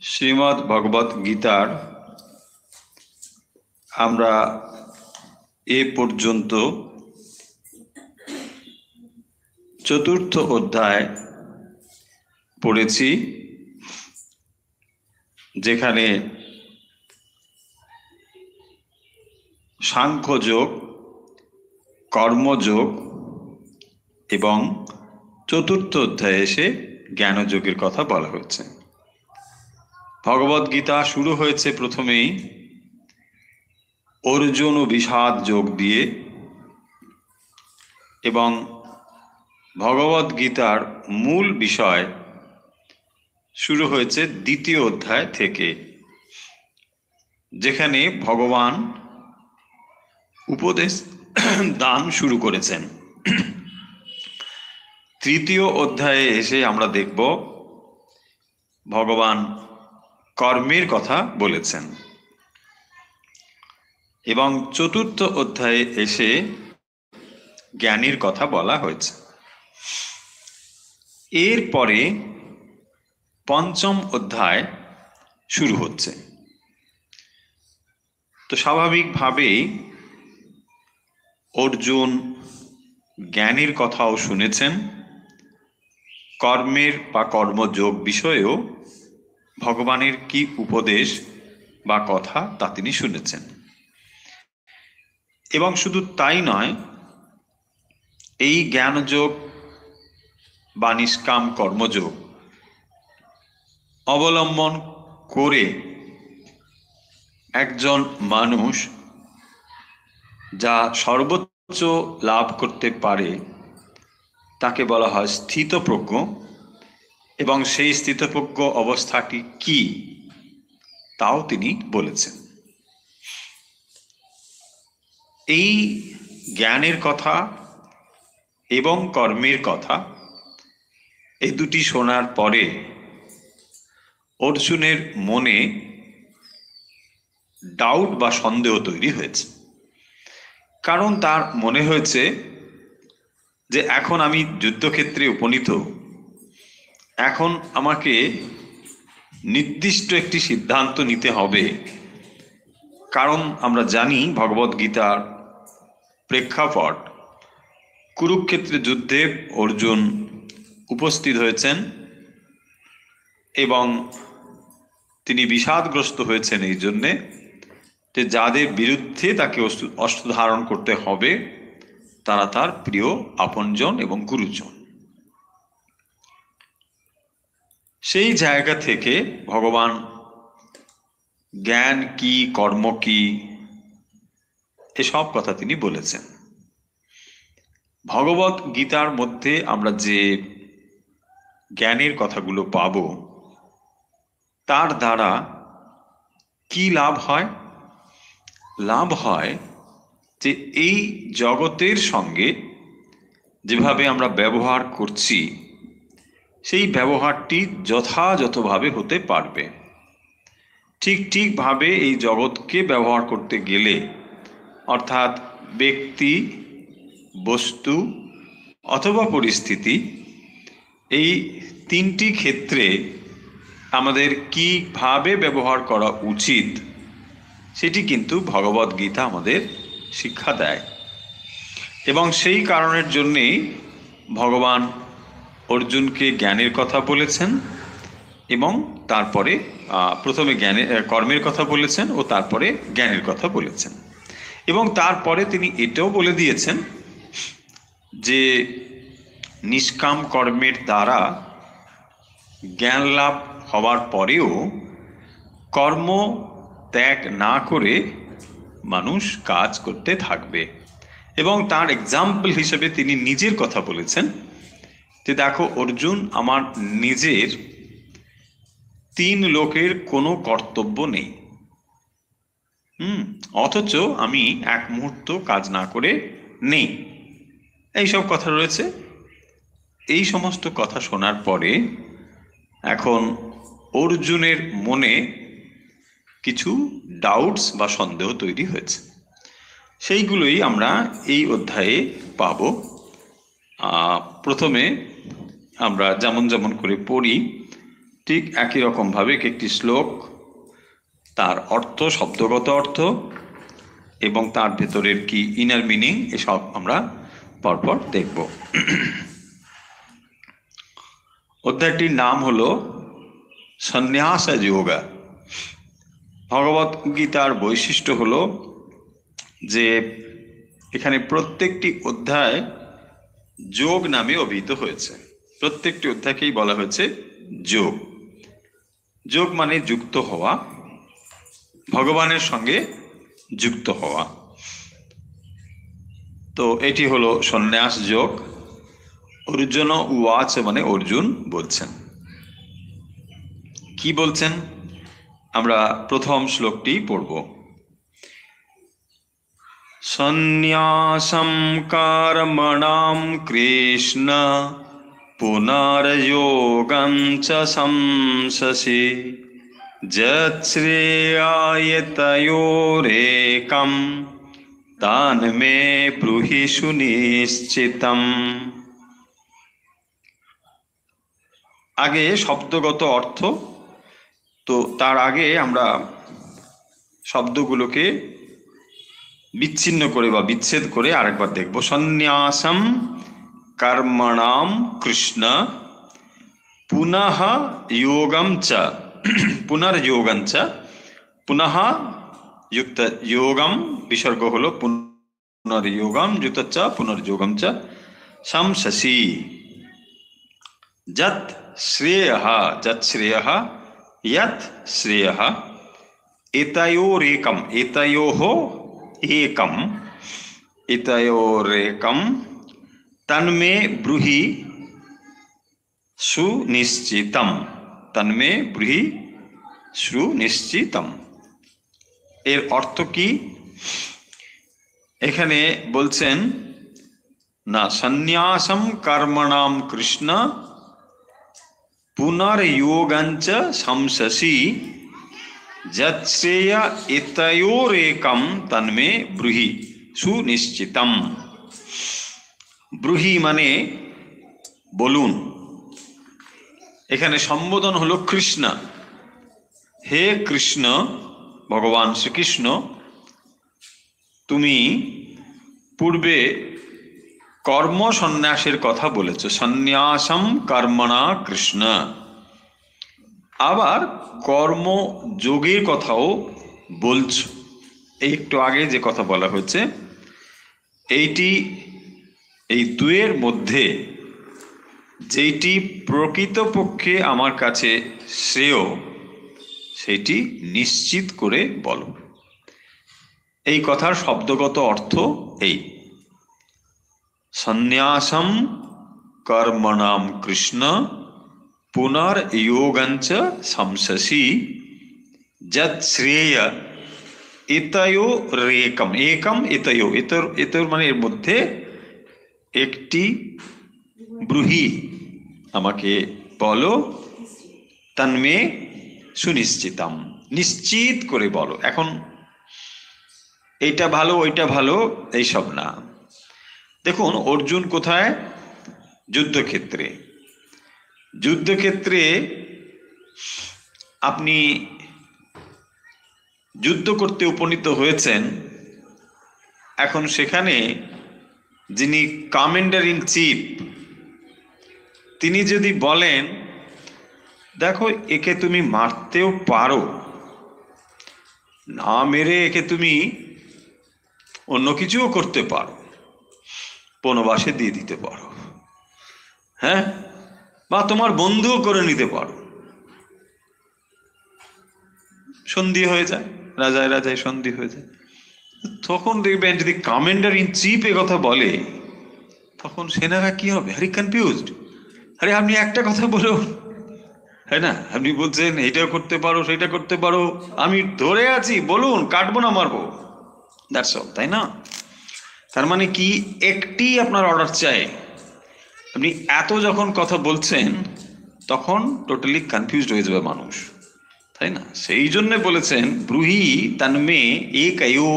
শ্রীমদ্ ভগবত গীতার আমরা এ পর্যন্ত চতুর্থ অধ্যায় পড়েছি, যেখানে সাংখ্যযোগ, কর্মযোগ এবং চতুর্থ অধ্যায়ে এসে জ্ঞানযোগের কথা বলা হয়েছে। ভগবত গীতা শুরু হয়েছে প্রথমেই অর্জুন ও বিষাদ যোগ দিয়ে, এবং ভগবত গীতার মূল বিষয় শুরু হয়েছে দ্বিতীয় অধ্যায় থেকে, যেখানে ভগবান উপদেশ দান শুরু করেছেন। তৃতীয় অধ্যায়ে এসে আমরা দেখব ভগবান কর্মের কথা বলেছেন, এবং চতুর্থ অধ্যায়ে এসে জ্ঞানের কথা বলা হয়েছে। এরপরে পঞ্চম অধ্যায় শুরু হচ্ছে। তো স্বাভাবিকভাবেই অর্জুন জ্ঞানের কথাও শুনেছেন, কর্মের বা কর্মযোগ বিষয়েও ভগবানের কি উপদেশ বা কথা তা তিনি শুনেছেন। এবং শুধু তাই নয়, এই জ্ঞানযোগ বা নিষ্কাম কর্মযোগ অবলম্বন করে একজন মানুষ যা সর্বোচ্চ লাভ করতে পারে তাকে বলা হয় স্থিতপ্রজ্ঞ, এবং সেই স্থিতপ্রজ্ঞ অবস্থাটি কি তাও তিনি বলেছেন। এই জ্ঞানের কথা এবং কর্মের কথা এই দুটি শোনার পরে অর্জুনের মনে ডাউট বা সন্দেহ তৈরি হয়েছে। কারণ তার মনে হয়েছে যে এখন আমি যুদ্ধক্ষেত্রে উপনীত, এখন আমাকে নির্দিষ্ট একটি সিদ্ধান্ত নিতে হবে। কারণ আমরা জানি ভগবত গীতার প্রেক্ষাপট কুরুক্ষেত্রে যুদ্ধে অর্জুন উপস্থিত হয়েছেন, এবং তিনি বিষাদগ্রস্ত হয়েছেন এই জন্যে যে যাদের বিরুদ্ধে তাকে অস্ত্র ধারণ করতে হবে তারা তার প্রিয় আপনজন এবং গুরুজন। সেই জায়গা থেকে ভগবান জ্ঞান কি, কর্ম কি, এসব কথা তিনি বলেছেন। ভগবত গীতার মধ্যে আমরা যে জ্ঞানের কথাগুলো পাব তার দ্বারা কি লাভ হয়? লাভ হয় যে এই জগতের সঙ্গে যেভাবে আমরা ব্যবহার করছি সেই ব্যবহারটি যথাযথভাবে হতে পারবে। ঠিকভাবে এই জগৎকে ব্যবহার করতে গেলে, অর্থাৎ ব্যক্তি, বস্তু অথবা পরিস্থিতি, এই তিনটি ক্ষেত্রে আমাদের কিভাবে ব্যবহার করা উচিত সেটি কিন্তু ভগবত গীতা আমাদের শিক্ষা দেয়। এবং সেই কারণের জন্যেই ভগবান অর্জুনকে জ্ঞানের কথা বলেছেন, এবং তারপরে প্রথমে কর্মের কথা বলেছেন ও তারপরে জ্ঞানের কথা বলেছেন। এবং তারপরে তিনি এটাও বলে দিয়েছেন যে নিষ্কাম কর্মের দ্বারা জ্ঞান লাভ হওয়ার পরেও কর্ম ত্যাগ না করে মানুষ কাজ করতে থাকবে। এবং তার এক্সাম্পল হিসেবে তিনি নিজের কথা বলেছেন যে দেখো অর্জুন, আমার নিজের 3 লোকের কোনো কর্তব্য নেই, অথচ আমি এক মুহূর্ত কাজ না করে নেই। এইসব কথা রয়েছে। এই সমস্ত কথা শোনার পরে এখন অর্জুনের মনে কিছু ডাউটস বা সন্দেহ তৈরি হয়েছে। সেইগুলোই আমরা এই অধ্যায়ে পাব। প্রথমে আমরা যেমন যেমন করে পড়ি ঠিক একই রকম ভাবে একটি শ্লোক, তার অর্থ, শব্দগত অর্থ এবং তার ভেতরের কি ইনার মিনিং, এসব আমরা পরপর দেখব। অধ্যায়টির নাম হলো সন্ন্যাস যোগ। ভগবত গীতার বৈশিষ্ট্য হলো যে এখানে প্রত্যেকটি অধ্যায় যোগ নামে অভিহিত হয়েছে। প্রত্যেকটি অধ্যায়কেই বলা হয়েছে যোগ। যোগ মানে যুক্ত হওয়া, ভগবানের সঙ্গে যুক্ত হওয়া। তো এটি হলো সন্ন্যাস যোগ। অর্জুন উবাচ মানে অর্জুন বলছেন। কি বলছেন আমরা প্রথম শ্লোকটি পড়ব। সন্ন্যাসম কর্মণাম কৃষ্ণ পুনর্যোগং চ সংসসি যৎশ্রেয়ায় তয়োরেকম তান্মে ব্রূহি সুনিশ্চিতম। আগে শব্দগত অর্থ, তো তার আগে আমরা শব্দগুলোকে বিচ্ছিন্ন করে বা বিচ্ছেদ করে আরেকবার দেখব। সন্ন্যাসম কর্মণাম কৃষ্ণ পুনঃ যোগম চ, পুনর্যোগম চ, পুনঃ যুক্ত যোগম বিসর্গ হলো পুনর্যোগম যুক্ত চ পুনর্যোগম চ সংসসি যৎ শ্রেয়ঃ, যৎ শ্রেয়ঃ, यत् श्रेयः, एतयोरेकम्, एतयोः एकम्, एतयोरेकं तन्मे ब्रूहि सुनिश्चितम्, तन्मे ब्रूहि सुनिश्चितम्। এর অর্থ কি? এখানে বলছেন না, সন্ন্যাসম কর্মণাম কৃষ্ণ পুনর্যোগঞ্চ সংসসি যৎশ্রেয় এতয়োরেকম তন্মে ব্রূহি সুনিশ্চিতম। ব্রূহি মানে বলুন। এখানে সম্বোধন হলো কৃষ্ণ। হে কৃষ্ণ, ভগবান শ্রীকৃষ্ণ, তুমি পূর্বে কর্ম সন্ন্যাসের কথা বলেছ, সন্ন্যাসম কর্মণা কৃষ্ণ। আবার কর্ম যোগের কথাও বলছ। একটু আগে যে কথা বলা হয়েছে, এইটি এই দুয়ের মধ্যে যেইটি প্রকৃতপক্ষে আমার কাছে শ্রেয় সেটি নিশ্চিত করে বলো। এই কথার শব্দগত অর্থ এই, সন্ন্যাসম কর্মণাম কৃষ্ণ পুনর্যোগঞ্চ সংসসি যৎ শ্রেয় এতয়োরেকম, একম এতয়ো, এতর মানে এর মধ্যে একটি, ব্রূহি আমাকে বলো, তন্মে সুনিশ্চিতম নিশ্চিত করে বলো। এখন এইটা ভালো ওইটা ভালো এইসব না। দেখুন অর্জুন কোথায়? যুদ্ধক্ষেত্রে। যুদ্ধক্ষেত্রে আপনি যুদ্ধ করতে উপনীত হয়েছেন, এখন সেখানে যিনি কমান্ডার ইন চিফ তিনি যদি বলেন দেখো একে তুমি মারতেও পারো, না মেরে একে তুমি অন্য কিছুও করতে পারো, বনবাসে দিয়ে দিতে পারো, হ্যাঁ, বা তোমার বন্ধুও করে নিতে পারো, সন্ধি হয়ে যায়, রাজায় রাজায় সন্ধি হয়ে যায়। তখন দেখবেন যদি কমান্ডার ইন চিফ এ কথা বলে তখন সেনারা কি হবে? Very confused. আরে আপনি একটা কথা বলুন, হ্যাঁ না, আপনি বলছেন এইটাও করতে পারো সেটা করতে পারো, আমি ধরে আছি, বলুন, কাটবো না মারবো, দ্যাটস অল, তাই না? তার মানে কি, একটি আপনার অর্ডার চাই। আপনি এত যখন কথা বলছেন তখন টোটালি কনফিউজড হয়ে যাবে মানুষ, তাই না? সেই জন্য বলেছেন ব্রূহি তন্মে একয়ো,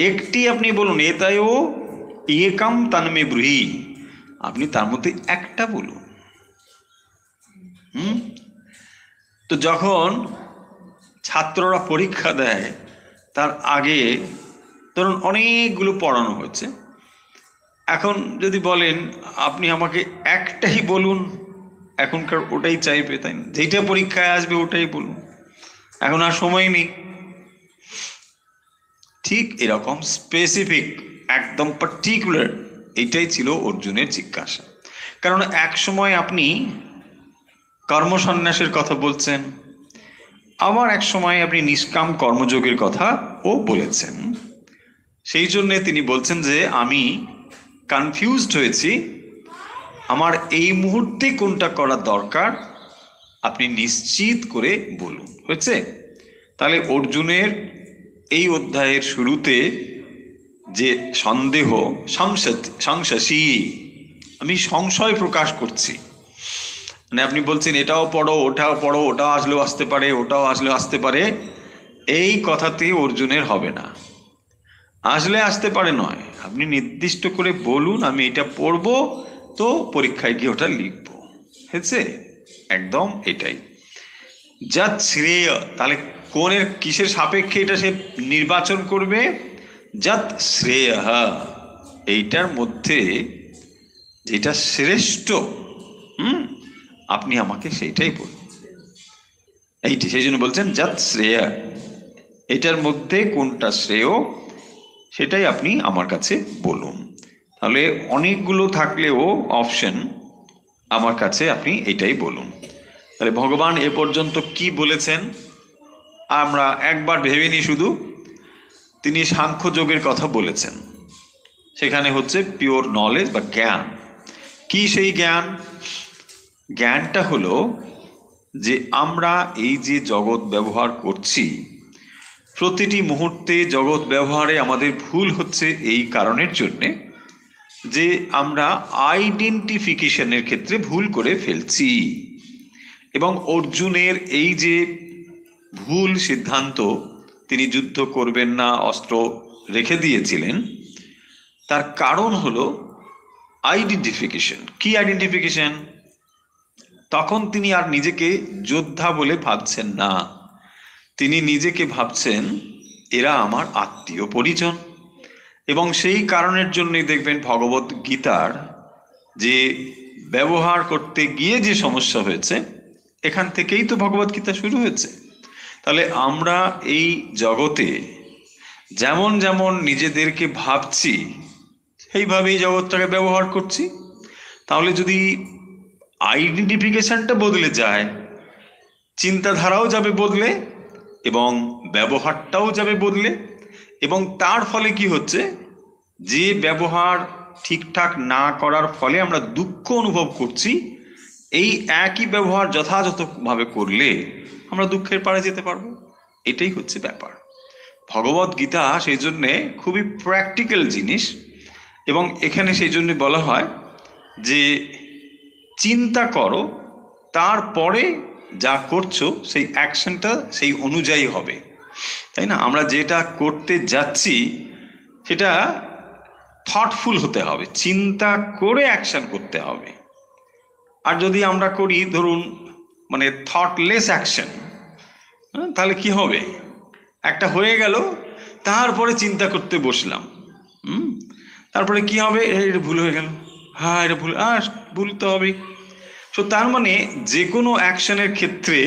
একটি আপনি বলুন, এতয়ো একম তন্মে ব্রূহি, আপনি তার মধ্যে একটা বলুন। তো যখন ছাত্ররা পরীক্ষা দেয় তার আগে ধরুন অনেকগুলো পড়ানো হয়েছে, এখন যদি বলেন আপনি আমাকে একটাই বলুন, এখনকার ওটাই চাইবে, তাই না? যেটা পরীক্ষায় আসবে ওটাই বলুন, এখন আর সময় নেই। ঠিক এরকম স্পেসিফিক, একদম পার্টিকুলার, এটাই ছিল অর্জুনের জিজ্ঞাসা। কারণ এক সময় আপনি কর্মসন্ন্যাসের কথা বলছেন, আবার এক সময় আপনি নিষ্কাম কর্মযোগের কথা ও বলেছেন। সেই জন্য তিনি বলছেন যে আমি কনফিউজড হয়েছি, আমার এই মুহূর্তে কোনটা করা দরকার আপনি নিশ্চিত করে বলুন। হয়েছে? তাহলে অর্জুনের এই অধ্যায়ের শুরুতে যে সন্দেহ, সংশয়ী, আমি সংশয় প্রকাশ করছি, মানে আপনি বলছেন এটাও পড়ো ওটাও পড়ো, ওটাও আসলেও আসতে পারে ওটাও আসলেও আসতে পারে, এই কথাতে অর্জুনের হবে না। আসলে আসতে পারে নয়, আপনি নির্দিষ্ট করে বলুন আমি এটা পড়বো, তো পরীক্ষায় গিয়ে ওটা লিখবো। হয়েছে? একদম এটাই। যা শ্রেয়, তাহলে কোনের কিসের সাপেক্ষে এটা সে নির্বাচন করবে? যত শ্রেয়, এইটার মধ্যে যেটা শ্রেষ্ঠ, আপনি আমাকে সেইটাই বলুন। এইটি সেই জন্য বলছেন যত শ্রেয়, এটার মধ্যে কোনটা শ্রেয় সেটাই আপনি আমার কাছে বলুন। তাহলে অনেকগুলো থাকলেও অপশন, আমার কাছে আপনি এটাই বলুন। তাহলে ভগবান এ পর্যন্ত কি বলেছেন আমরা একবার ভেবে নিই। শুধু তিনি সাংখ্য যোগের কথা বলেছেন, সেখানে হচ্ছে পিওর নলেজ বা জ্ঞান। কি সেই জ্ঞান? জ্ঞানটা হলো যে আমরা এই যে জগৎ ব্যবহার করছি, প্রতিটি মুহূর্তে জগৎ ব্যবহারে আমাদের ভুল হচ্ছে এই কারণের জন্যে যে আমরা আইডেন্টিফিকেশনের ক্ষেত্রে ভুল করে ফেলছি। এবং অর্জুনের এই যে ভুল সিদ্ধান্ত, তিনি যুদ্ধ করবেন না, অস্ত্র রেখে দিয়েছিলেন, তার কারণ হলো আইডেন্টিফিকেশন। কি আইডেন্টিফিকেশন? তখন তিনি আর নিজেকে যোদ্ধা বলে ভাবছেন না, তিনি নিজেকে ভাবছেন এরা আমার আত্মীয় পরিজন। এবং সেই কারণের জন্যই দেখবেন ভগবত গীতার যে ব্যবহার করতে গিয়ে যে সমস্যা হয়েছে, এখান থেকেই তো ভগবত গীতা শুরু হয়েছে। তাহলে আমরা এই জগতে যেমন যেমন নিজেদেরকে ভাবছি, সেইভাবেই জগৎটাকে ব্যবহার করছি। তাহলে যদি আইডেন্টিফিকেশনটা বদলে যায়, চিন্তাধারাও যাবে বদলে এবং ব্যবহারটাও যাবে বদলে। এবং তার ফলে কি হচ্ছে, যে ব্যবহার ঠিকঠাক না করার ফলে আমরা দুঃখ অনুভব করছি, এই একই ব্যবহার যথাযথভাবে করলে আমরা দুঃখের পারে যেতে পারবো। এটাই হচ্ছে ব্যাপার। ভগবত গীতা সেই জন্যে খুবই প্র্যাকটিক্যাল জিনিস। এবং এখানে সেই জন্য বলা হয় যে চিন্তা করো, তারপরে যা করছো সেই অ্যাকশনটা সেই অনুযায়ী হবে, তাই না? আমরা যেটা করতে যাচ্ছি সেটা থটফুল হতে হবে, চিন্তা করে অ্যাকশন করতে হবে। আর যদি আমরা করি ধরুন মানে থটলেস অ্যাকশন, তাহলে কি হবে? একটা হয়ে গেল, তারপরে চিন্তা করতে বসলাম, তারপরে কি হবে? এটা ভুল হয়ে গেল, হ্যাঁ এটা ভুল, ভুল তো হবেই। তো তার মানে যে কোনো অ্যাকশনের ক্ষেত্রে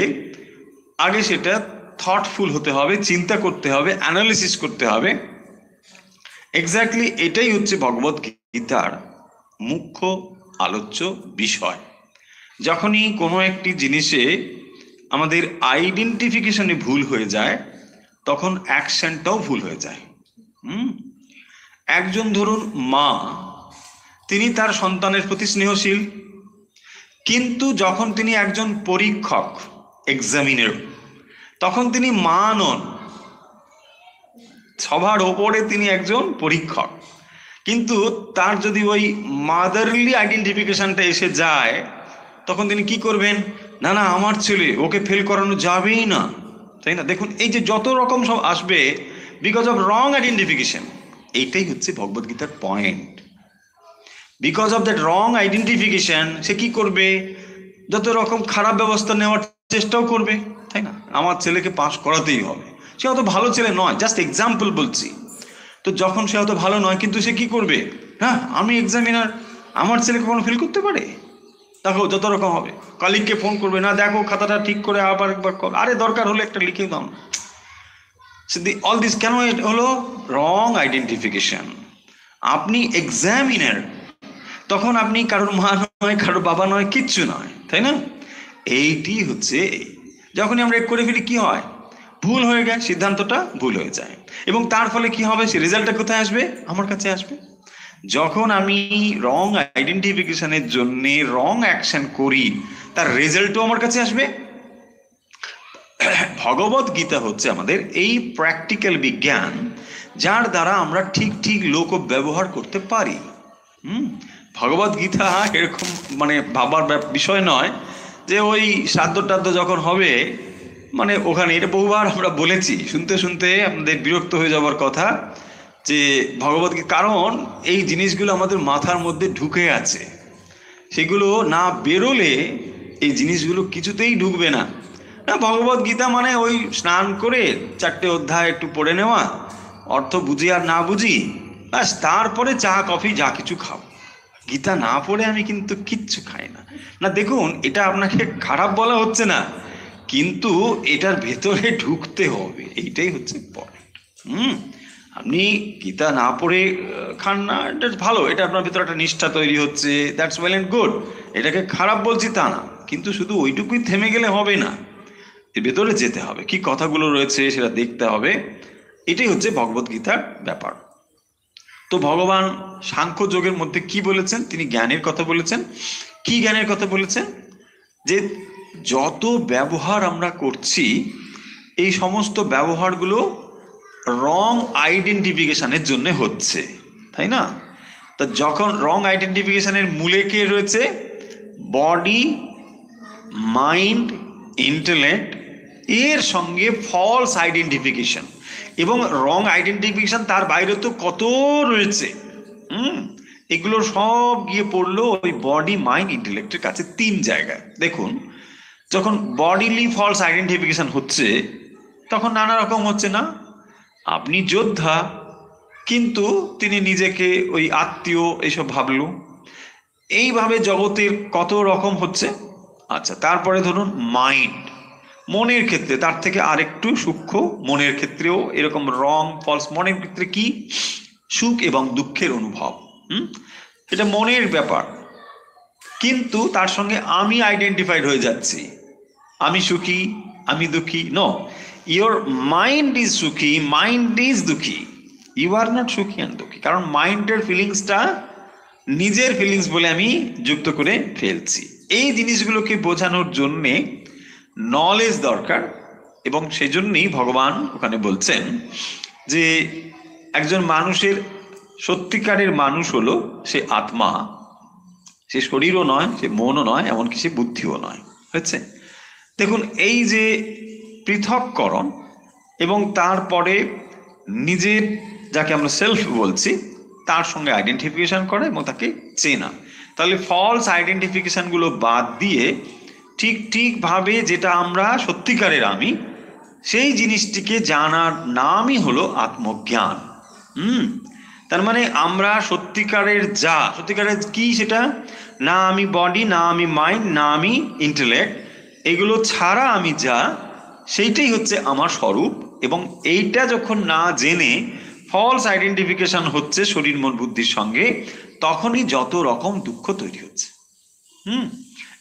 আগে সেটা থটফুল হতে হবে, চিন্তা করতে হবে, অ্যানালিসিস করতে হবে। এক্স্যাক্টলি এটাই হচ্ছে ভগবত গীতার মুখ্য আলোচ্য বিষয়। যখনই কোনো একটি জিনিসে আমাদের আইডেন্টিফিকেশনে ভুল হয়ে যায়, তখন অ্যাকশনটাও ভুল হয়ে যায়। একজন ধরুন মা, তিনি তার সন্তানের প্রতি স্নেহশীল, কিন্তু যখন তিনি একজন পরীক্ষক, এক্সামিনার, তখন তিনি মা নন, সবার ওপরে তিনি একজন পরীক্ষক। কিন্তু তার যদি ওই মাদারলি আইডেন্টিফিকেশনটা এসে যায়, তখন তিনি কি করবেন? না না, আমার ছেলে, ওকে ফেল করানো যাবেই না, তাই না? দেখুন এই যে যত রকম সব আসবে বিকজ অফ রং আইডেন্টিফিকেশন। এইটাই হচ্ছে ভগবদ্গীতার point. Because of that wrong identification সে কি করবে? যত রকম খারাপ ব্যবস্থা নেওয়ার চেষ্টাও করবে, তাই না? আমার ছেলেকে পাস করাতেই হবে। সে অত ভালো ছেলে নয়, জাস্ট এক্সাম্পল বলছি। তো যখন সে অত ভালো নয়, কিন্তু সে কি করবে, হ্যাঁ আমি এক্সামিনার, আমার ছেলে কখনো ফেল করতে পারে? দেখো যত রকম হবে, কলিগকে ফোন করবে, না দেখো খাতাটা ঠিক করে আবার একবার কর, আরে দরকার হলে একটা লিখে দাও না। অল দিস কেন হলো? রং আইডেন্টিফিকেশন। আপনি এক্সামিনার, তখন আপনি কারোর মা নয়, কারোর বাবা নয়, কিচ্ছু নয়, তাই না? এইটি হচ্ছে, যখনই আমরা করে ফেলি কি হয়, ভুল হয়ে গেছে, সিদ্ধান্তটা ভুল হয়ে যায়, এবং তার ফলে কি হবে, সে রেজাল্টটা কোথায় আসবে, আমার কাছে আসবে। যখন আমি রং আইডেন্টিফিকেশনের জন্য রং অ্যাকশন করি, তার রেজাল্টও আমার কাছে আসবে। ভগবত গীতা হচ্ছে আমাদের এই প্র্যাকটিক্যাল বিজ্ঞান, যার দ্বারা আমরা ঠিক ঠিক লোক ব্যবহার করতে পারি। ভগবত গীতা এরকম মানে ভাবার বিষয় নয় যে ওই শ্রাদ্ধ টাদ্ধ যখন হবে, মানে ওখানে, এটা বহুবার আমরা বলেছি, শুনতে শুনতে আপনাদের বিরক্ত হয়ে যাওয়ার কথা, যে ভগবত গীতা, কারণ এই জিনিসগুলো আমাদের মাথার মধ্যে ঢুকে আছে, সেগুলো না বেরোলে এই জিনিসগুলো কিছুতেই ঢুকবে না। না, ভগবত গীতা মানে ওই স্নান করে 4টে অধ্যায় একটু পড়ে নেওয়া, অর্থ বুঝি আর না বুঝি, ব্যাস, তারপরে চা কফি যা কিছু খাও। গীতা না পড়ে আমি কিন্তু কিচ্ছু খাই না। না দেখুন, এটা আপনাকে খারাপ বলা হচ্ছে না, কিন্তু এটার ভেতরে ঢুকতে হবে, এইটাই হচ্ছে পয়েন্ট। আপনি গীতা না পড়ে খান না, এটা ভালো, এটা আপনার ভেতরে একটা নিষ্ঠা তৈরি হচ্ছে, দ্যাটস ওয়েল অ্যান্ড গুড, এটাকে খারাপ বলছি তা না, কিন্তু শুধু ওইটুকুই থেমে গেলে হবে না, এর ভেতরে যেতে হবে, কি কথাগুলো রয়েছে সেটা দেখতে হবে। এটাই হচ্ছে ভগবত গীতার ব্যাপার। তো ভগবান সাংখ্য যোগের মধ্যে কি বলেছেন, তিনি জ্ঞানের কথা বলেছেন। কি জ্ঞানের কথা বলেছেন? যে যত ব্যবহার আমরা করছি, এই সমস্ত ব্যবহারগুলো রং আইডেন্টিফিকেশনের জন্য হচ্ছে, তাই না? তো যখন রং আইডেন্টিফিকেশনের মূলে কে রয়েছে? বডি, মাইন্ড, ইন্টেলেক্ট, এর সঙ্গে ফলস আইডেন্টিফিকেশন, এবং রং আইডেন্টিফিকেশন তার বাইরে তো কত রয়েছে। এগুলো সব গিয়ে পড়লো ওই বডি, মাইন্ড, ইন্টেলেক্টের কাছে 3 জায়গায়। দেখুন, যখন বডিলি ফলস আইডেন্টিফিকেশন হচ্ছে, তখন নানা রকম হচ্ছে না, আপনি যোদ্ধা, কিন্তু তিনি নিজেকে ওই আত্মীয় এইসব ভাবলো, এইভাবে জগতের কত রকম হচ্ছে। আচ্ছা, তারপরে ধরুন মাইন্ড, মনের ক্ষেত্রে তার থেকে আরেকটু সূক্ষ্ম, মনের ক্ষেত্রেও এরকম রং ফলস। মনের ক্ষেত্রে কি? সুখ এবং দুঃখের অনুভব, এটা মনের ব্যাপার, কিন্তু তার সঙ্গে আমি আইডেন্টিফাইড হয়ে যাচ্ছি, আমি সুখী, আমি দুঃখী। নো, ইয়োর মাইন্ড ইজ সুখী, মাইন্ড ইজ দুঃখী, ইউ আর নট সুখী অ্যান্ড দুঃখী, কারণ মাইন্ডের ফিলিংসটা নিজের ফিলিংস বলে আমি যুক্ত করে ফেলছি। এই জিনিসগুলোকে বোঝানোর জন্যে নলেজ দরকার, এবং সেই জন্যই ভগবান ওখানে বলছেন যে একজন মানুষের সত্যিকারের মানুষ হলো সে আত্মা, সে শরীরও নয়, সে মনও নয়, এমনকি সে বুদ্ধিও নয়, হচ্ছে। দেখুন, এই যে পৃথককরণ, এবং তারপরে নিজের, যাকে আমরা সেলফ বলছি, তার সঙ্গে আইডেন্টিফিকেশন করা এবং তাকে চেনা, তাহলে ফলস আইডেন্টিফিকেশনগুলো বাদ দিয়ে ঠিক ঠিকভাবে যেটা আমরা সত্যিকারের আমি, সেই জিনিসটিকে জানার নামই হলো আত্মজ্ঞান। তার মানে আমরা সত্যিকারের সত্যিকারের কি, সেটা না আমি বডি, না আমি মাইন্ড, না আমি ইন্টেলেক্ট, এগুলো ছাড়া আমি সেইটাই হচ্ছে আমার স্বরূপ। এবং এইটা যখন না জেনে ফলস আইডেন্টিফিকেশন হচ্ছে শরীর মন বুদ্ধির সঙ্গে, তখনই যত রকম দুঃখ তৈরি হচ্ছে।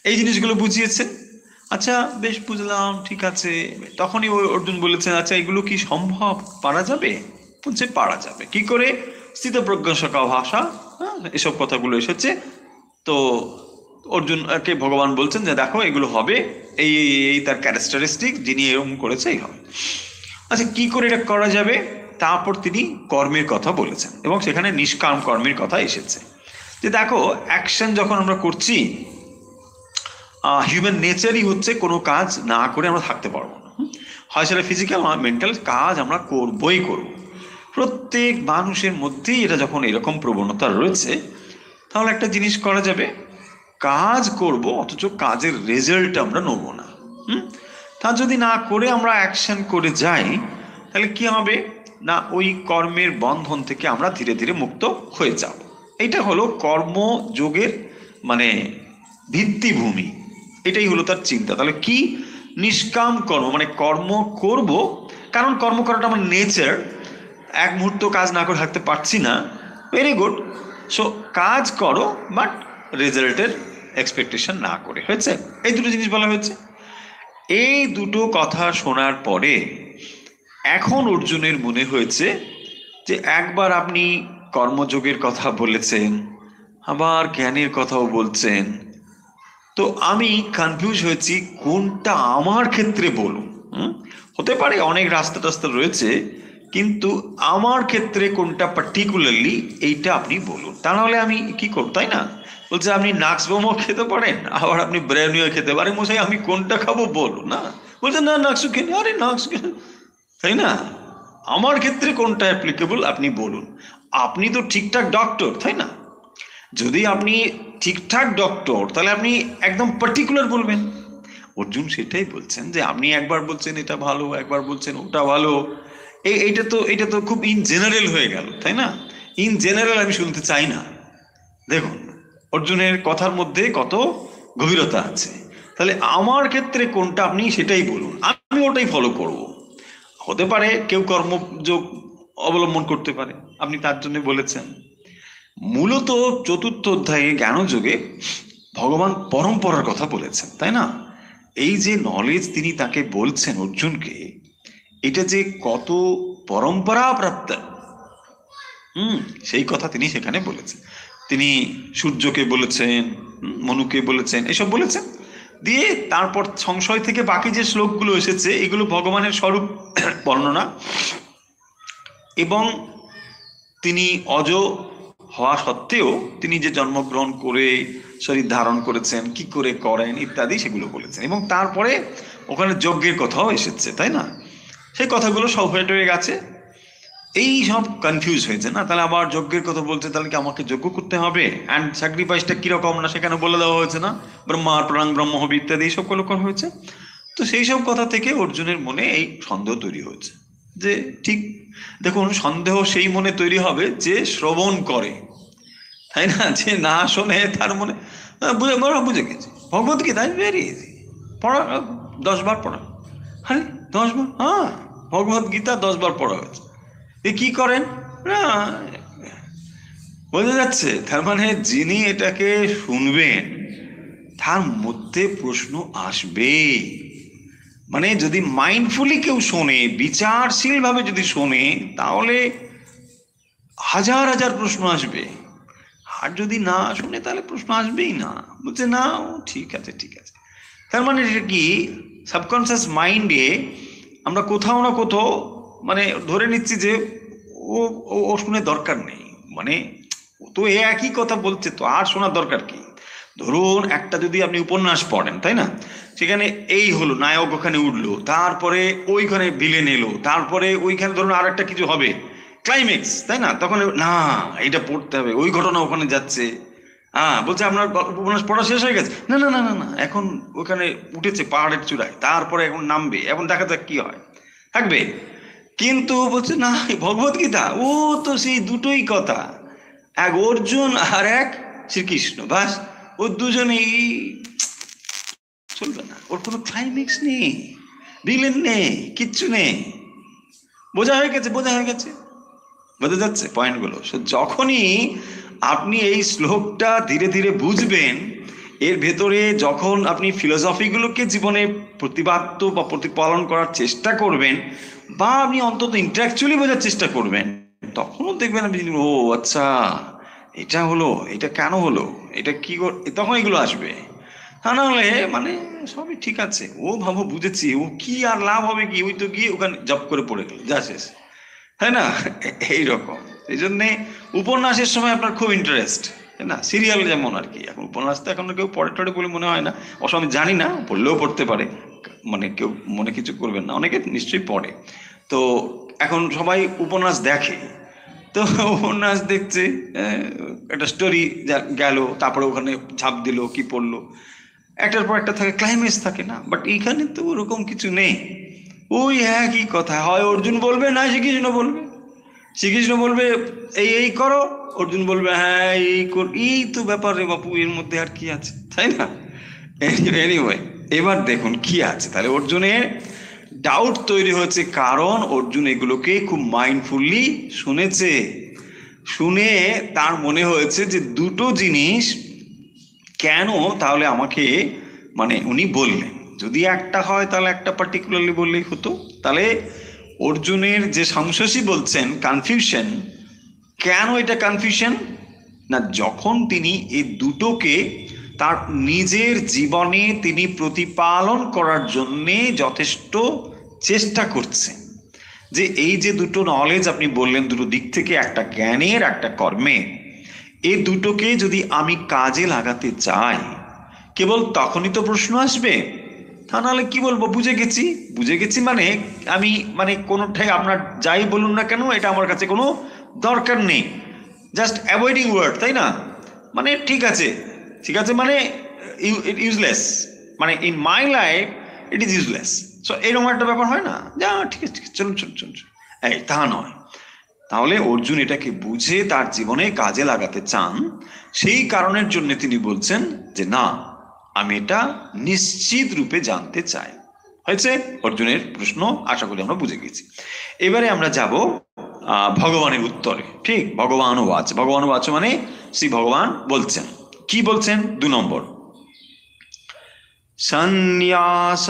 এই জিনিসগুলো বুঝিয়েছে। আচ্ছা, বেশ, বুঝলাম, ঠিক আছে। তখনই ওই অর্জুন বলেছেন, আচ্ছা এগুলো কি সম্ভব, পারা যাবে? বলছে পারা যাবে। কি করে? স্থিতপ্রজ্ঞ সখা ভাষা, এসব কথাগুলো এসেছে। তো অর্জুনকে ভগবান বলছেন যে দেখো এগুলো হবে, এই এই তার ক্যারেক্টারিস্টিক, যিনি এরকম করেছে এই হবে। আচ্ছা, কি করে এটা করা যাবে? তারপর তিনি কর্মের কথা বলেছেন, এবং সেখানে নিষ্কাম কর্মের কথা এসেছে। যে দেখো, অ্যাকশন যখন আমরা করছি, হিউম্যান নেচারই হচ্ছে কোনো কাজ না করে আমরা থাকতে পারবো না, হয় সেটা ফিজিক্যাল নয় মেন্টাল, কাজ আমরা করবই করব। প্রত্যেক মানুষের মধ্যেই এটা যখন এরকম প্রবণতা রয়েছে, তাহলে একটা জিনিস করা যাবে, কাজ করব অথচ কাজের রেজাল্ট আমরা নেব না। তা যদি না করে আমরা অ্যাকশন করে যাই, তাহলে কি হবে না, ওই কর্মের বন্ধন থেকে আমরা ধীরে ধীরে মুক্ত হয়ে যাব। এটা হলো কর্মযোগের মানে ভিত্তিভূমি, এটাই হলো তার চিন্তা। তাহলে কি নিষ্কাম কর্ম, মানে কর্ম করব, কারণ কর্ম করাটা আমার নেচার। এক মুহূর্ত কাজ না করে থাকতে পারছি না, ভেরি গুড। সো কাজ করো, বাট রেজাল্টের এক্সপেকটেশন না করে। হয়েছে? এই দুটো জিনিস বলা হয়েছে। এই দুটো কথা শোনার পরে এখন অর্জুনের মনে হয়েছে যে একবার আপনি কর্মযোগের কথা বলেছেন, আবার জ্ঞানের কথাও বলছেন, তো আমি কনফিউজ হয়েছি কোনটা আমার ক্ষেত্রে বলুন। হতে পারে অনেক রাস্তা টাস্তা রয়েছে, কিন্তু আমার ক্ষেত্রে কোনটা পার্টিকুলারলি এইটা আপনি বলুন, তা নাহলে আমি কি করব, তাই না? বলছে আপনি নাক্স বোমও খেতে পারেন, আবার আপনি ব্রেনিও খেতে পারেন, মশাই আমি কোনটা খাবো বলুন না। বলছে না নাক্সু খেলে, আরে নাক্স খেলে, তাই না? আমার ক্ষেত্রে কোনটা অ্যাপ্লিকেবল আপনি বলুন। আপনি তো ঠিকঠাক ডক্টর, তাই না? যদি আপনি ঠিকঠাক ডক্টর, তাহলে আপনি একদম পার্টিকুলার বলবেন। অর্জুন সেটাই বলছেন যে আপনি একবার বলছেন এটা ভালো, একবার বলছেন ওটা ভালো, এটা তো খুব ইন জেনারেল হয়ে গেল, তাই না? ইন জেনারেল আমি শুনতে চাই না। দেখুন অর্জুনের কথার মধ্যে কত গভীরতা আছে। তাহলে আমার ক্ষেত্রে কোনটা আপনি সেটাই বলুন, আমি ওটাই ফলো করব। হতে পারে কেউ কর্মযোগ অবলম্বন করতে পারে, আপনি তার জন্য বলেছেন। মূলত চতুর্থ অধ্যায়ে জ্ঞানযোগে ভগবান পরম্পরার কথা বলেছেন, তাই না? এই যে নলেজ তিনি তাকে বলছেন অর্জুনকে, এটা যে কত পরম্পরা প্রাপ্ত, সেই কথা তিনি সেখানে বলেছেন। তিনি সূর্যকে বলেছেন, মনুকে বলেছেন, এসব বলেছেন। দিয়ে তারপর সংশয় থেকে বাকি যে শ্লোকগুলো এসেছে এগুলো ভগবানের স্বরূপ বর্ণনা, এবং তিনি অজ হওয়া সত্ত্বেও তিনি যে জন্মগ্রহণ করে শরীর ধারণ করেছেন, কি করে করেন ইত্যাদি সেগুলো বলেছেন। এবং তারপরে ওখানে যজ্ঞের কথাও এসেছে, তাই না? সেই কথাগুলো সব হয়ে গেছে। এই সব কনফিউজ হয়েছে না, তাহলে আবার যজ্ঞের কথা বলছে, তাহলে কি আমাকে যজ্ঞ করতে হবে? অ্যান্ড স্যাক্রিফাইসটা কিরকম না সেখানে বলে দেওয়া হয়েছে না, ব্রহ্মার প্রাং ব্রহ্ম হবে ইত্যাদি এইসব কলকন হয়েছে। তো সেই সব কথা থেকে অর্জুনের মনে এই সন্দেহ তৈরি হয়েছে যে ঠিক, দেখুন সন্দেহ সেই মনে তৈরি হবে যে শ্রবণ করে, তাই না? যে না শোনে তার মনে বুঝে গেছে। ভগবত গীতা ভেরি ইজি, পড়া 10 বার পড়া। আরে 10 বার? হ্যাঁ, ভগবত গীতা 10 বার পড়া হয়েছে। এ কি করেন না, বোঝা যাচ্ছে? তার মানে যিনি এটাকে শুনবেন তার মধ্যে প্রশ্ন আসবে। মানে যদি মাইন্ডফুলি কেউ শোনে, বিচারশীল ভাবে যদি শোনে, তাহলে হাজার হাজার প্রশ্ন আসবে। আর যদি না শুনে তাহলে প্রশ্ন আসবেই না। বলছে না ও ঠিক আছে ঠিক আছে। তার মানে এটা কি, সাবকনসিয়াস মাইন্ডে আমরা কোথাও না কোথাও মানে ধরে নিচ্ছি যে ও ও শুনে দরকার নেই, মানে ও তো একই কথা বলছে, তো আর শোনার দরকার কি? ধরুন একটা যদি আপনি উপন্যাস পড়েন, তাই না? সেখানে এই হলো, নায়ক ওখানে উঠলো, তারপরে ওইখানে ভিলেন এলো, তারপরে ওইখানে ধরুন আর একটা কিছু হবে, ক্লাইম্যাক্স, তাই না? তখন না এটা পড়তে হবে, ওই ঘটনা ওখানে যাচ্ছে। হ্যাঁ, বলছে আপনার উপন্যাস পড়া শেষ হয়ে গেছে? না না না না না, এখন ওখানে উঠেছে পাহাড়ের চূড়ায়, তারপরে এখন নামবে, এখন দেখা যাক কি হয়, থাকবে। কিন্তু বলছে না, ভগবত গীতা ও তো সেই দুটোই কথা, এক অর্জুন আর এক শ্রীকৃষ্ণ, বাস ও দুজনেই চলবে না, ওর কোনো ক্লাইম্যাক্স নেই, ভিলেন নেই, কিচ্ছু নেই। বোঝা হয়ে গেছে, বোঝা হয়ে গেছে, বোঝা যাচ্ছে পয়েন্টগুলো? যখনই আপনি এই শ্লোকটা ধীরে ধীরে বুঝবেন, এর ভেতরে যখন আপনি ফিলোসফিগুলোকে জীবনে প্রতিপাদ্য বা প্রতিপালন করার চেষ্টা করবেন, বা আপনি অন্তত ইন্টালেকচুয়ালি বোঝার চেষ্টা করবেন, তখনও দেখবেন আপনি ও আচ্ছা এটা হলো, এটা কেন হলো, এটা কি, তখন এগুলো আসবে। তা নাহলে মানে সবই ঠিক আছে, ও ভাবো বুঝেছি, ও কি আর লাভ হবে কি, ওই তো গিয়ে ওখানে জব করে পড়ে গেল, যা শেষ, তাই না? এইরকম। এই জন্যে উপন্যাসের সময় আপনার খুব ইন্টারেস্ট, তাই না? সিরিয়াল যেমন আর কি, এখন উপন্যাস তো এখন কেউ পড়ে টড়ে বলে মনে হয় না, অবশ্য আমি জানি না, পড়লেও পড়তে পারে, মানে কেউ মনে কিছু করবেন না, অনেকে নিশ্চয়ই পড়ে। তো এখন সবাই উপন্যাস দেখে, তো উপন্যাস দেখছে, একটা স্টোরি গেল, তারপরে ওখানে ঝাঁপ দিল, কি পড়লো, একটার পর একটা থাকে, ক্লাইম্যাক্স থাকে না। বাট এখানে তো ওরকম কিছু নেই। ওই একই কথা, হয় অর্জুন বলবে না শ্রীকৃষ্ণ বলবে, শ্রীকৃষ্ণ বলবে এই এই করো, অর্জুন বলবে হ্যাঁ এই কর। এই তো ব্যাপার রে বাপু, এর মধ্যে আর কি আছে, তাই না? এনিওয়ে, এবার দেখুন কি আছে। তাহলে অর্জুনের ডাউট তৈরি হয়েছে, কারণ অর্জুন এগুলোকে খুব মাইন্ডফুলি শুনেছে। শুনে তার মনে হয়েছে যে দুটো জিনিস কেন তাহলে আমাকে মানে উনি বললেন, যদি একটা হয় তাহলে একটা পার্টিকুলারলি বললেই হতো। তাহলে অর্জুনের যে সংশয়ী বলছেন কনফিউশন, কেন এটা কনফিউশন না, যখন তিনি এই দুটোকে তার নিজের জীবনে তিনি প্রতিপালন করার জন্যে যথেষ্ট চেষ্টা করছেন, যে এই যে দুটো নলেজ আপনি বললেন, দুটো দিক থেকে, একটা জ্ঞানের একটা কর্মের, এই দুটোকে যদি আমি কাজে লাগাতে চাই, কেবল তখনই তো প্রশ্ন আসবে। তা নাহলে কি বলবো, বুঝে গেছি। বুঝে গেছি মানে আমি মানে কোনোটাই আপনার যাই বলুন না কেন, এটা আমার কাছে কোনো দরকার নেই, জাস্ট অ্যাভয়েডিং ওয়ার্ড, তাই না? মানে ঠিক আছে, ঠিক আছে, মানে ইউজলেস, মানে in my life it is useless. So এরকম একটা ব্যাপার হয় না, যা ঠিক আছে ঠিক আছে, চলুন চলুন চলুন, এই তা নয়। তাহলে অর্জুন এটাকে বুঝে তার জীবনে কাজে লাগাতে চান, সেই কারণের জন্য তিনি বলছেন যে না, আমি এটা নিশ্চিত রূপে জানতে চাই। হয়েছে অর্জুনের প্রশ্ন, আশা করি আমরা বুঝে গেছি। এবারে আমরা যাব ভগবানের উত্তরে। ঠিক, ভগবান ওয়াচ, ভগবান ওয়াচ মানে শ্রী ভগবান বলছেন, কি বলছেন? 2 নম্বর, সন্ন্যাস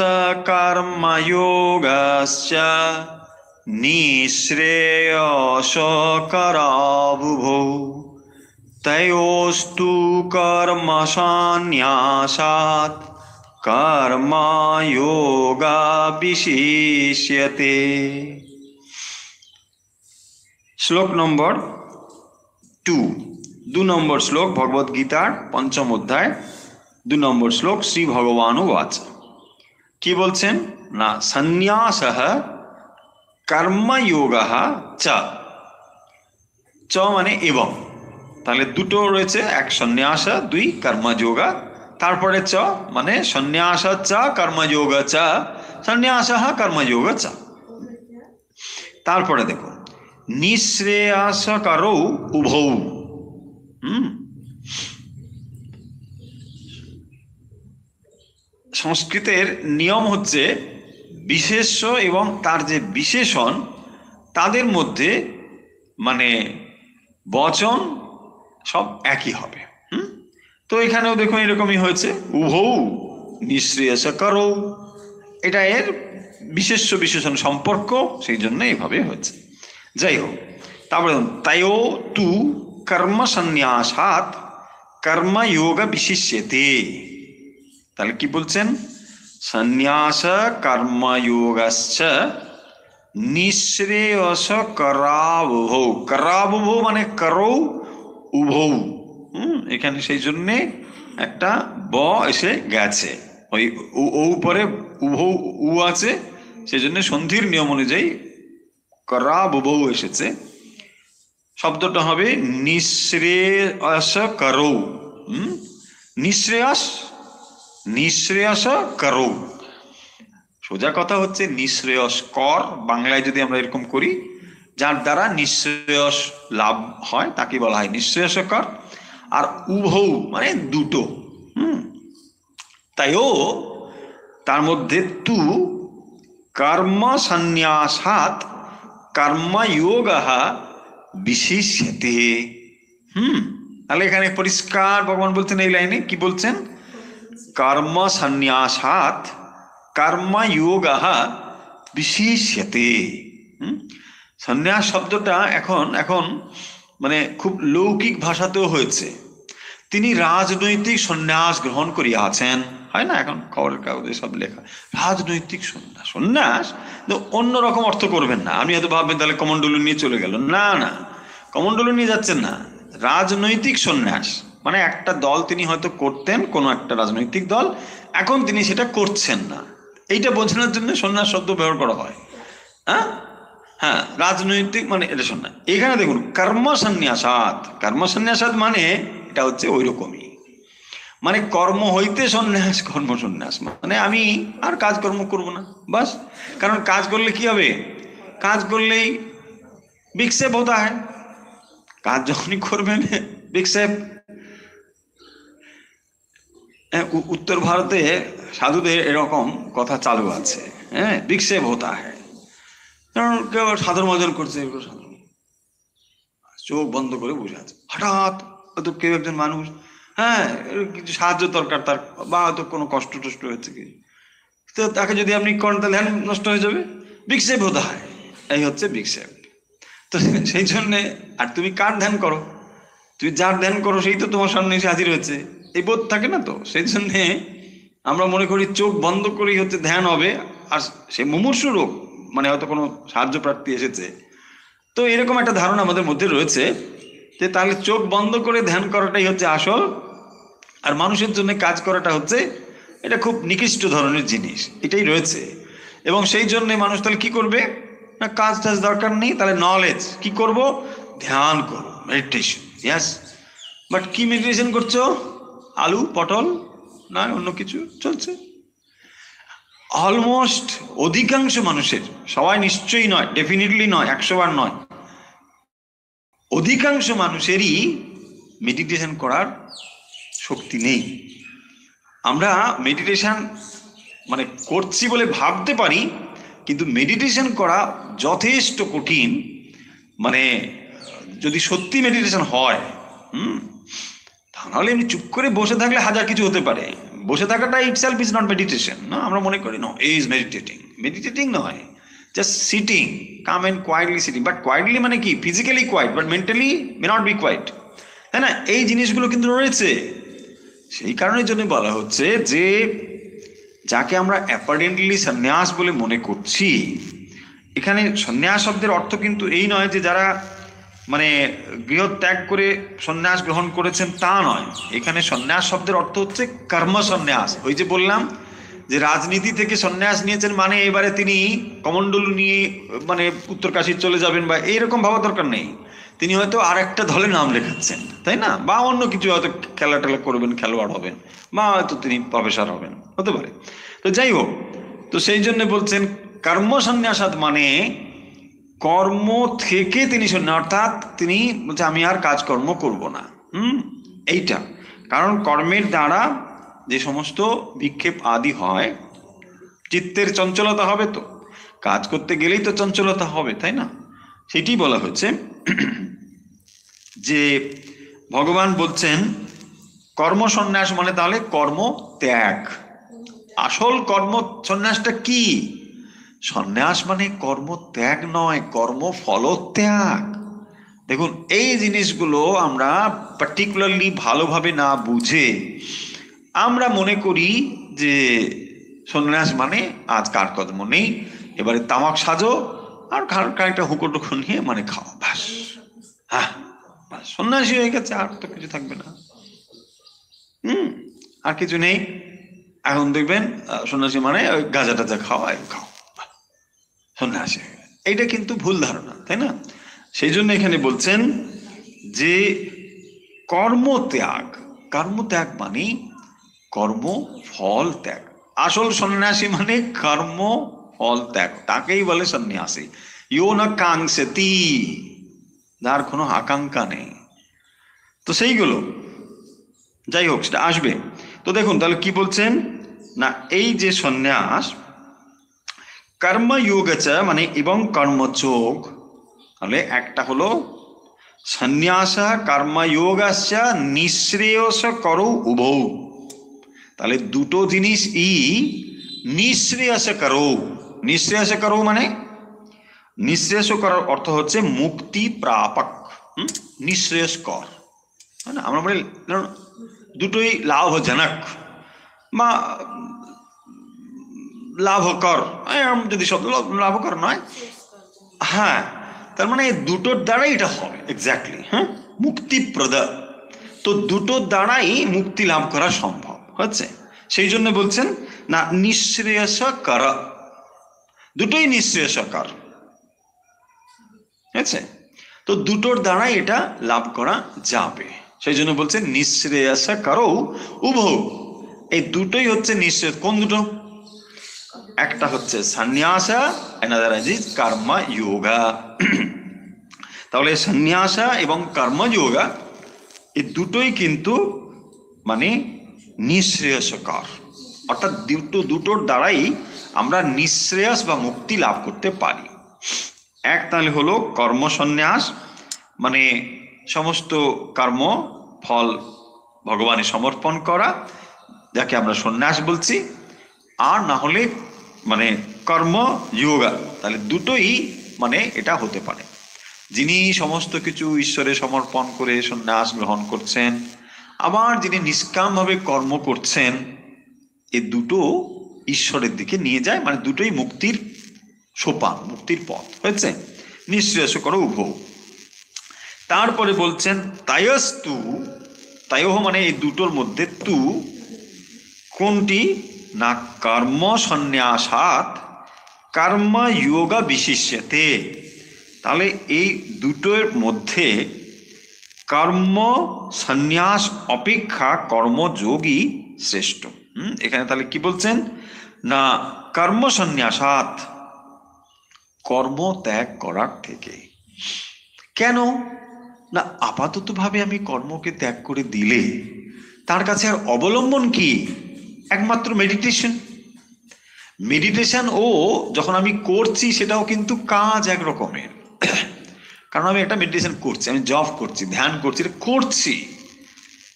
কর্মযোগস্য নিঃশ্রেয়সকরাবুভৌ তয়োস্তু কর্মসন্ন্যাসাৎ কর্মযোগা বিশিষ্যতে। শ্লোক নম্বর 2, 2 নম্বর শ্লোক, ভগবদ গীতার 5ম অধ্যায় 2 নম্বর শ্লোক, শ্রী ভগবান ওয়াচ। কি বলছেন না, সন্ন্যাসঃ কর্মযোগঃ চ, চ মানে এবং, তাহলে দুটো রয়েছে, এক সন্ন্যাস, 2 কর্মযোগ, তারপরে চ মানে সন্ন্যাস চ কর্মযোগ চ, সন্ন্যাসঃ কর্মযোগ চ। তারপরে দেখো, নিঃশ্রেয়সকরৌ উভৌ। সংস্কৃতের নিয়ম হচ্ছে বিশেষ্য এবং তার যে বিশেষণ, তাদের মধ্যে মানে বচন সব একই হবে। তো এখানেও দেখুন এরকমই হয়েছে, উভৌ নিঃশ্রেয়সকরৌ, এটা এর বিশেষ্য বিশেষণ সম্পর্ক, সেই জন্য এইভাবে হয়েছে। যাই হোক, তারপরে তয়ো তু কর্ম সন্ন্যাসাৎ কর্মযোগ বিশিষ্যতে। তাহলে কি বলছেন, সন্ন্যাস কর্মযোগশ্চ নিঃশ্রেয়সকরাবুভৌ, করাবুভৌ মানে করৌ উভৌ। এখানে সেই জন্যে একটা ব এসে গেছে, ওই ও উপরে উভৌ উ আছে, সেই জন্য সন্ধির নিয়ম অনুযায়ী করাবুভৌ এসেছে। শব্দটা হবে নিঃশ্রেয়সকরৌ, নিঃশ্রেয়স নিঃশ্রেয়সকরৌ। সোজা কথা হচ্ছে নিঃশ্রেয়স্কর, বাংলায় যদি আমরা এরকম করি, যার দ্বারা নিঃশ্রেয়স লাভ হয় তাকে বলা হয় নিঃশ্রেয়সকর। আর উভৌ মানে দুটো, তাইও তার মধ্যে তু কর্ম সন্ন্যাসাৎ কর্মযোগঃ বিশিষ্যতে। তাহলে এখানে পরিষ্কার ভগবান বলছেন এই লাইনে, কি বলছেন, কর্ম সন্ন্যাসাৎ কর্মযোগঃ বিশিষ্যতে। সন্ন্যাস শব্দটা এখন এখন মানে খুব লৌকিক ভাষাতেও হয়েছে। তিনি রাজনৈতিক সন্ন্যাস গ্রহণ করিয়াছেন, হয় না এখন খবরের কাগজে সব লেখা, রাজনৈতিক সন্ন্যাস। সন্ন্যাস অন্যরকম অর্থ করবেন না, আপনি হয়তো ভাববেন তাহলে কমণ্ডলু নিয়ে চলে গেল, না না, কমণ্ডলু নিয়ে যাচ্ছেন না, রাজনৈতিক সন্ন্যাস মানে একটা দল তিনি হয়তো করতেন, কোনো একটা রাজনৈতিক দল, এখন তিনি সেটা করছেন না, এইটা বোঝানোর জন্য সন্ন্যাস শব্দ ব্যবহার করা হয়। হ্যাঁ, রাজনৈতিক মানে এটা সন্ন্যাস। এখানে দেখুন কর্ম সন্ন্যাসাৎ, কর্ম সন্ন্যাসাৎ মানে এটা হচ্ছে ওই রকমই, মানে কর্ম হইতে সন্ন্যাস, কর্ম সন্ন্যাস, মানে আমি আর কাজকর্ম করব না, বাস। কারণ কাজ করলে কি হবে? কাজ করলেই বিক্ষেপ হতে হয়। কাজ যখনই করবেন বিক্ষেপ। উত্তর ভারতে সাধুদের এরকম কথা চালু আছে, হ্যাঁ, বিক্ষেপ হতা হয়। কারণ কেউ সাধন ভজন করছে, চোখ বন্ধ করে বসে আছে, হঠাৎ হয়তো কেউ একজন মানুষ, হ্যাঁ, কিছু সাহায্য দরকার তার, বা হয়তো কোনো কষ্ট টষ্ট হয়েছে কি, তো তাকে যদি আপনি করেন তাহলে ধ্যান নষ্ট হয়ে যাবে, বিক্ষেপ হতে হয়। এই হচ্ছে বিক্ষেপ। তো সেই জন্যে, আর তুমি কার ধ্যান করো? তুমি যার ধ্যান করো সেই তো তোমার সামনে এসে হাজির হয়েছে, এই বোধ থাকে না তো। সেই জন্যে আমরা মনে করি চোখ বন্ধ করেই হচ্ছে ধ্যান হবে। আর সে মুমূর্ষু রোগ, মানে হয়তো কোনো সাহায্য প্রার্থী এসেছে, তো এরকম একটা ধারণা আমাদের মধ্যে রয়েছে যে তাহলে চোখ বন্ধ করে ধ্যান করাটাই হচ্ছে আসল, আর মানুষের জন্য কাজ করাটা হচ্ছে এটা খুব নিকৃষ্ট ধরনের জিনিস, এটাই রয়েছে। এবং সেই জন্য মানুষ তাহলে কি করবে না, কাজ টাজ দরকার নেই, তাহলে নলেজ কি করব, ধ্যান করবো, মেডিটেশন। ইয়াস, বাট কি মেডিটেশন করছো? আলু পটল না অন্য কিছু চলছে? অলমোস্ট অধিকাংশ মানুষের, সবাই নিশ্চয়ই নয়, ডেফিনেটলি নয়, 100 বার নয়, অধিকাংশ মানুষেরই মেডিটেশন করার শক্তি নেই। আমরা মেডিটেশন মানে করছি বলে ভাবতে পারি, কিন্তু মেডিটেশন করা যথেষ্ট কঠিন। মানে যদি সত্যি মেডিটেশন হয়, তাহলে এমনি চুপ করে বসে থাকলে হাজার কিছু হতে পারে। বসে থাকাটা ইটসেলফ ইজ নট মেডিটেশন, না? আমরা মনে করি নো ইজ মেডিটেটিং, মেডিটেটিং নয়, just sitting, calm and quietly sitting. But quietly মানে কি? Physically quiet, but mentally may not be quiet, তাই না? এই জিনিসগুলো কিন্তু রয়েছে। সেই কারণের জন্য বলা হচ্ছে যে যাকে আমরা অ্যাপারেন্টলি সন্ন্যাস বলে মনে করছি, এখানে সন্ন্যাস শব্দের অর্থ কিন্তু এই নয় যে যারা মানে গৃহ ত্যাগ করে সন্ন্যাস গ্রহণ করেছেন, তা নয়। এখানে সন্ন্যাস শব্দের অর্থ হচ্ছে কর্ম সন্ন্যাস। ওই যে বললাম যে রাজনীতি থেকে সন্ন্যাস নিয়েছেন, মানে এবারে তিনি কমণ্ডলু নিয়ে মানে উত্তরকাশী চলে যাবেন বা এইরকম ভাবা দরকার নেই। তিনি হয়তো আর একটা দলে নাম লেখাচ্ছেন, তাই না? বা অন্য কিছু হয়তো খেলা টেলা করবেন, খেলোয়াড় হবেন, বা হয়তো তিনি প্রফেসর হবেন, হতে পারে। তো যাই হোক, তো সেই জন্য বলছেন কর্ম সন্ন্যাসাত, মানে কর্ম থেকে তিনি সন্ন্যাস, অর্থাৎ তিনি বলছে আমি আর কাজকর্ম করব না। এইটা কারণ কর্মের দ্বারা যে সমস্ত বিক্ষেপ আদি হয়, চিত্তের চঞ্চলতা হবে, তো কাজ করতে গেলেই তো চঞ্চলতা হবে, তাই না? সেটি বলা হচ্ছে যে ভগবান বলছেন কর্ম সন্ন্যাস মানে তাহলে কর্ম ত্যাগ। আসল কর্ম সন্ন্যাসটা কি? সন্ন্যাস মানে কর্ম ত্যাগ নয়, কর্ম ফলত্যাগ। দেখুন, এই জিনিসগুলো আমরা পার্টিকুলারলি ভালোভাবে না বুঝে আমরা মনে করি যে সন্ন্যাস মানে আজ কার কর্ম নেই, এবারে তামাক সাজো আর খানিকটা হুকো টুকো নিয়ে মানে খাও, ব্যাস, হ্যাঁ, সন্ন্যাসী হয়ে গেছে, আর তো কিছু থাকবে না, আর কিছু নেই। এখন দেখবেন সন্ন্যাসী মানে ওই গাঁজা টাজা খাও, খাও, সন্ন্যাসী। এইটা কিন্তু ভুল ধারণা, তাই না? সেই জন্য এখানে বলছেন যে কর্মত্যাগ, কর্মত্যাগ মানে কর্ম ফল ত্যাগ। আসল সন্ন্যাসী মানে কর্ম ফল ত্যাগ, তাকেই বলে সন্ন্যাসী। ইও না কাঙ্ক্ষতি, যার কোনো আকাঙ্ক্ষা নেই। তো সেইগুলো যাই হোক, সেটা আসবে। তো দেখুন তাহলে কি বলছেন না, এই যে সন্ন্যাস কর্মযোগচ মানে এবং কর্মযোগ, তাহলে একটা হলো সন্ন্যাস কর্মযোগস্য নিঃশ্রেয়স করো উভৌ। তাহলে দুটো জিনিস নিঃশ্রেয়স করো। নিঃশ্রেয়স করো মানে নিঃশ্রেয়স করার অর্থ হচ্ছে মুক্তি প্রাপক, নিঃশ্রেয়স কর, তাই না? আমরা বলি দুটোই লাভজনক বা লাভকর, যদি শব্দ লাভকর নয়, হ্যাঁ, তার মানে দুটোর দ্বারাই এটা হবে এক্স্যাক্টলি, হ্যাঁ, মুক্তিপ্রদ। তো দুটোর দ্বারাই মুক্তি লাভ করা সম্ভব হচ্ছে। সেই জন্য বলছেন না নিঃশ্রেয়স কর, দুটোই নিঃশ্রেয়স কর, ঠিক আছে? তো দুটোর দ্বারাই এটা লাভ করা যাবে, সেই জন্য বলছে নিঃশ্রেয়স করৌ উভৌ, এই দুটোই হচ্ছে নিঃশ্রেয়স। কোন দুটো? একটা হচ্ছে সন্ন্যাসা, অ্যানাদার ইজ কর্ম যোগা। তাহলে সন্ন্যাসা এবং কর্মযোগা এই দুটোই কিন্তু মানে নিঃশ্রেয়সকর, অর্থাৎ দুটোর দ্বারাই আমরা নিঃশ্রেয়স বা মুক্তি লাভ করতে পারি। এক তাহলে হলো কর্ম সন্ন্যাস, মানে সমস্ত কর্ম ফল ভগবানে সমর্পণ করা, যাকে আমরা সন্ন্যাস বলছি। আর না হলে মানে কর্ম যোগা, তাহলে দুটোই মানে এটা হতে পারে। যিনি সমস্ত কিছু ঈশ্বরে সমর্পণ করে সন্ন্যাস গ্রহণ করছেন, আবার যিনি নিষ্কামভাবে কর্ম করছেন, এই দুটো ঈশ্বরের দিকে নিয়ে যায়, মানে দুটোই মুক্তির সোপান, মুক্তির পথ হয়েছে। নিঃশ্রেয়স করো উভৌ। তারপরে বলছেন তায়স্তু, তায়হ মানে এই দুটোর মধ্যে তু কোনটি না কর্ম সন্ন্যাসাৎ কর্ম যোগা বিশিষ্যতে। তাহলে এই দুটোর মধ্যে কর্ম সন্ন্যাস অপেক্ষা কর্মযোগী শ্রেষ্ঠ। এখানে তাহলে কি বলছেন না কর্ম সন্ন্যাসাৎ, কর্ম ত্যাগ করার থেকে। কেন না আপাতত ভাবে আমি কর্মকে ত্যাগ করে দিলে তার কাছে আর অবলম্বন কি? একমাত্র মেডিটেশন। মেডিটেশন ও যখন আমি করছি সেটাও কিন্তু কাজ এক রকমের, কারণ আমি একটা মেডিটেশন করছি, আমি জব করছি, ধ্যান করছি, এটা করছি,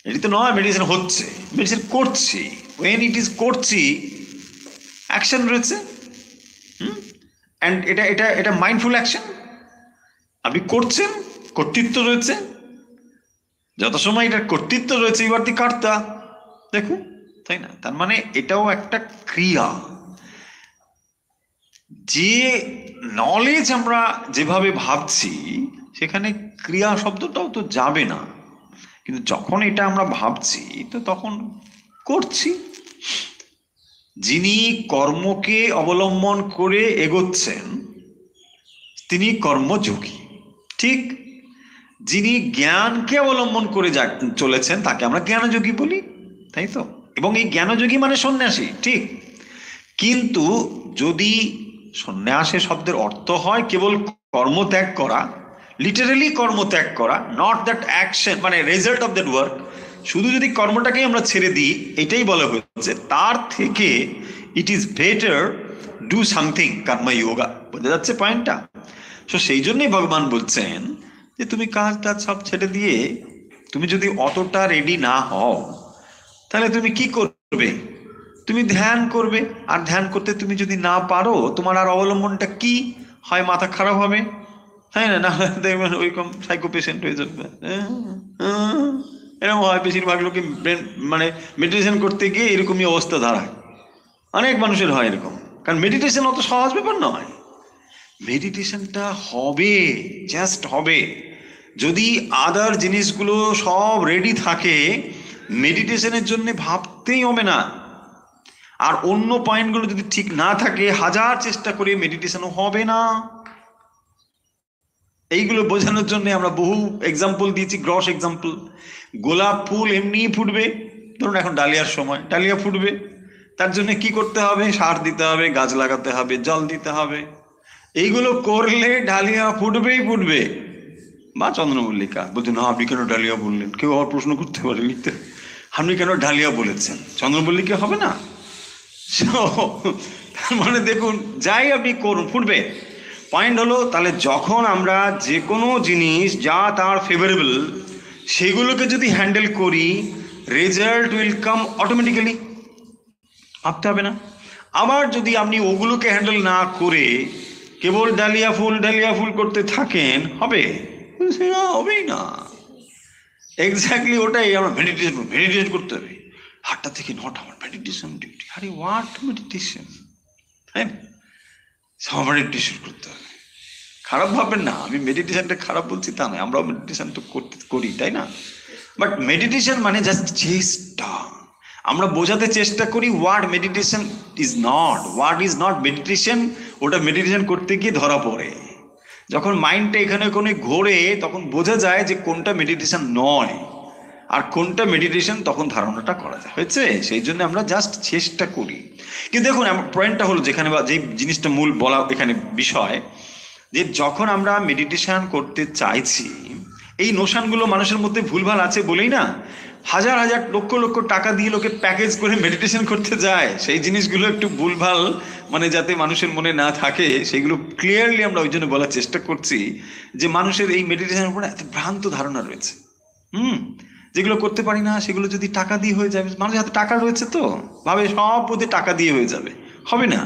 এটি তো নয় মেডিটেশন হচ্ছে, মেডিটেশন করছি। ওয়েন ইট ইজ করছি, অ্যাকশন রয়েছে, অ্যান্ড এটা এটা এটা মাইন্ডফুল অ্যাকশন। আপনি করছেন, কর্তৃত্ব রয়েছে, যত সময় এটার কর্তৃত্ব রয়েছে ইউ আর দি কর্তা, দেখুন, তাই না? তার মানে এটাও একটা ক্রিয়া। যে নলেজ আমরা যেভাবে ভাবছি সেখানে ক্রিয়া শব্দটাও তো যাবে না, কিন্তু যখন এটা আমরা ভাবছি তো তখন করছি। যিনি কর্মকে অবলম্বন করে এগোচ্ছেন তিনি কর্মযোগী, ঠিক। যিনি জ্ঞানকে অবলম্বন করে চলেছেন তাকে আমরা জ্ঞানযোগী বলি, তাই তো? এবং এই জ্ঞানযোগী মানে সন্ন্যাসী, ঠিক। কিন্তু যদি সন্ন্যাসী শব্দের অর্থ হয় কেবল কর্মত্যাগ করা, লিটারেলি কর্মত্যাগ করা, নট দ্যাট অ্যাকশন মানে রেজাল্ট অফ দ্যাট ওয়ার্ক, শুধু যদি কর্মটাকেই আমরা ছেড়ে দিই, এটাই বলা হচ্ছে, তার থেকে it is better do something কর্ম যোগা। বোঝা যাচ্ছে পয়েন্টটা? তো সেই জন্যই ভগবান বলছেন যে তুমি কাজটা সব ছেড়ে দিয়ে তুমি যদি অতটা রেডি না হও তাহলে তুমি কি করবে? তুমি ধ্যান করবে, আর ধ্যান করতে তুমি যদি না পারো তোমার আর অবলম্বনটা কি? হয় মাথা খারাপ হবে, তাই না, না দেখবেন ওইরকম সাইকো পেশেন্ট হয়ে যাবে। এরকম হয় বেশিরভাগ লোকে, মানে মেডিটেশন করতে গিয়ে এরকমই অবস্থা দাঁড়ায়, অনেক মানুষের হয় এরকম। কারণ মেডিটেশন অত সহজ ব্যাপার নয়। মেডিটেশনটা হবে, জাস্ট হবে যদি আদার জিনিসগুলো সব রেডি থাকে। মেডিটেশনের জন্য ভাবতেই হবে না। আর অন্য পয়েন্টগুলো যদি ঠিক না থাকে, হাজার চেষ্টা করে মেডিটেশনও হবে না। এইগুলো বোঝানোর জন্য আমরা বহু এক্সাম্পল দিয়েছি, গ্রস এক্সাম্পল। গোলাপ ফুল এমনি ফুটবে, ধরুন এখন ডালিয়ার সময়, ডালিয়া ফুটবে, তার জন্য কি করতে হবে? সার দিতে হবে, গাছ লাগাতে হবে, জল দিতে হবে। এইগুলো করলে ডালিয়া ফুটবেই ফুটবে। বা চন্দ্রমল্লিকা বলছেন, না আপনি কেন ডালিয়া বললেন? কেউ আবার প্রশ্ন করতে পারে, আপনি কেন ডালিয়া বলেছেন, চন্দ্রমল্লিকা হবে না? তার মানে দেখুন, যাই আপনি করুন ফুটবে। পয়েন্ট হলো, তাহলে যখন আমরা যে কোনো জিনিস যা তার ফেভারেবল সেগুলোকে যদি হ্যান্ডেল করি, রেজাল্ট উইল কাম অটোমেটিক্যালি, ভাবতে হবে না। আবার যদি আপনি ওগুলোকে হ্যান্ডেল না করে কেবল ডালিয়া ফুল করতে থাকেন, হবে? হবেই না। এক্স্যাক্টলি ওটাই আমরা মেডিটেশন করতে হবে, 8টা থেকে 9টা আমার মেডিটেশন ডিউটি। আরে হোয়াট মেডিটেশন? হ্যাঁ, মেডিটেশন করতে হবে। খারাপ ভাববেন না, আমি মেডিটেশনটা খারাপ বলছি তা নয়, আমরাও মেডিটেশন তো করি, তাই না? বাট মেডিটেশন মানে জাস্ট চেষ্টা। আমরা বোঝাতে চেষ্টা করি what meditation is not, what is not meditation. ওটা মেডিটেশন করতে গিয়ে ধরা পড়ে। যখন মাইন্ডটা এখানে ওখানে ঘোরে তখন বোঝা যায় যে কোনটা মেডিটেশন নয়। আর কোনটা মেডিটেশন তখন ধারণাটা করা যায়। হয়েছে? সেই জন্য আমরা জাস্ট চেষ্টা করি। কিন্তু দেখুন আমার পয়েন্টটা হলো যেখানে বা যে জিনিসটা মূল বলা এখানে বিষয়, যে যখন আমরা মেডিটেশন করতে চাইছি, এই নোশনগুলো মানুষের মধ্যে ভুলভাল আছে বলেই না হাজার হাজার লক্ষ লক্ষ টাকা দিয়ে লোকে প্যাকেজ করে মেডিটেশন করতে যায়। সেই জিনিসগুলো একটু ভুলভাল মানে যাতে মানুষের মনে না থাকে সেগুলো ক্লিয়ারলি আমরা ওই জন্য বলার চেষ্টা করছি যে মানুষের এই মেডিটেশনের উপরে এত ভ্রান্ত ধারণা রয়েছে। যেগুলো করতে পারি না সেগুলো যদি টাকা দিয়ে হয়ে যাবে, মানুষের হাতে টাকা রয়েছে তো ভাবে সব বোধে টাকা দিয়ে হয়ে যাবে, হবে না।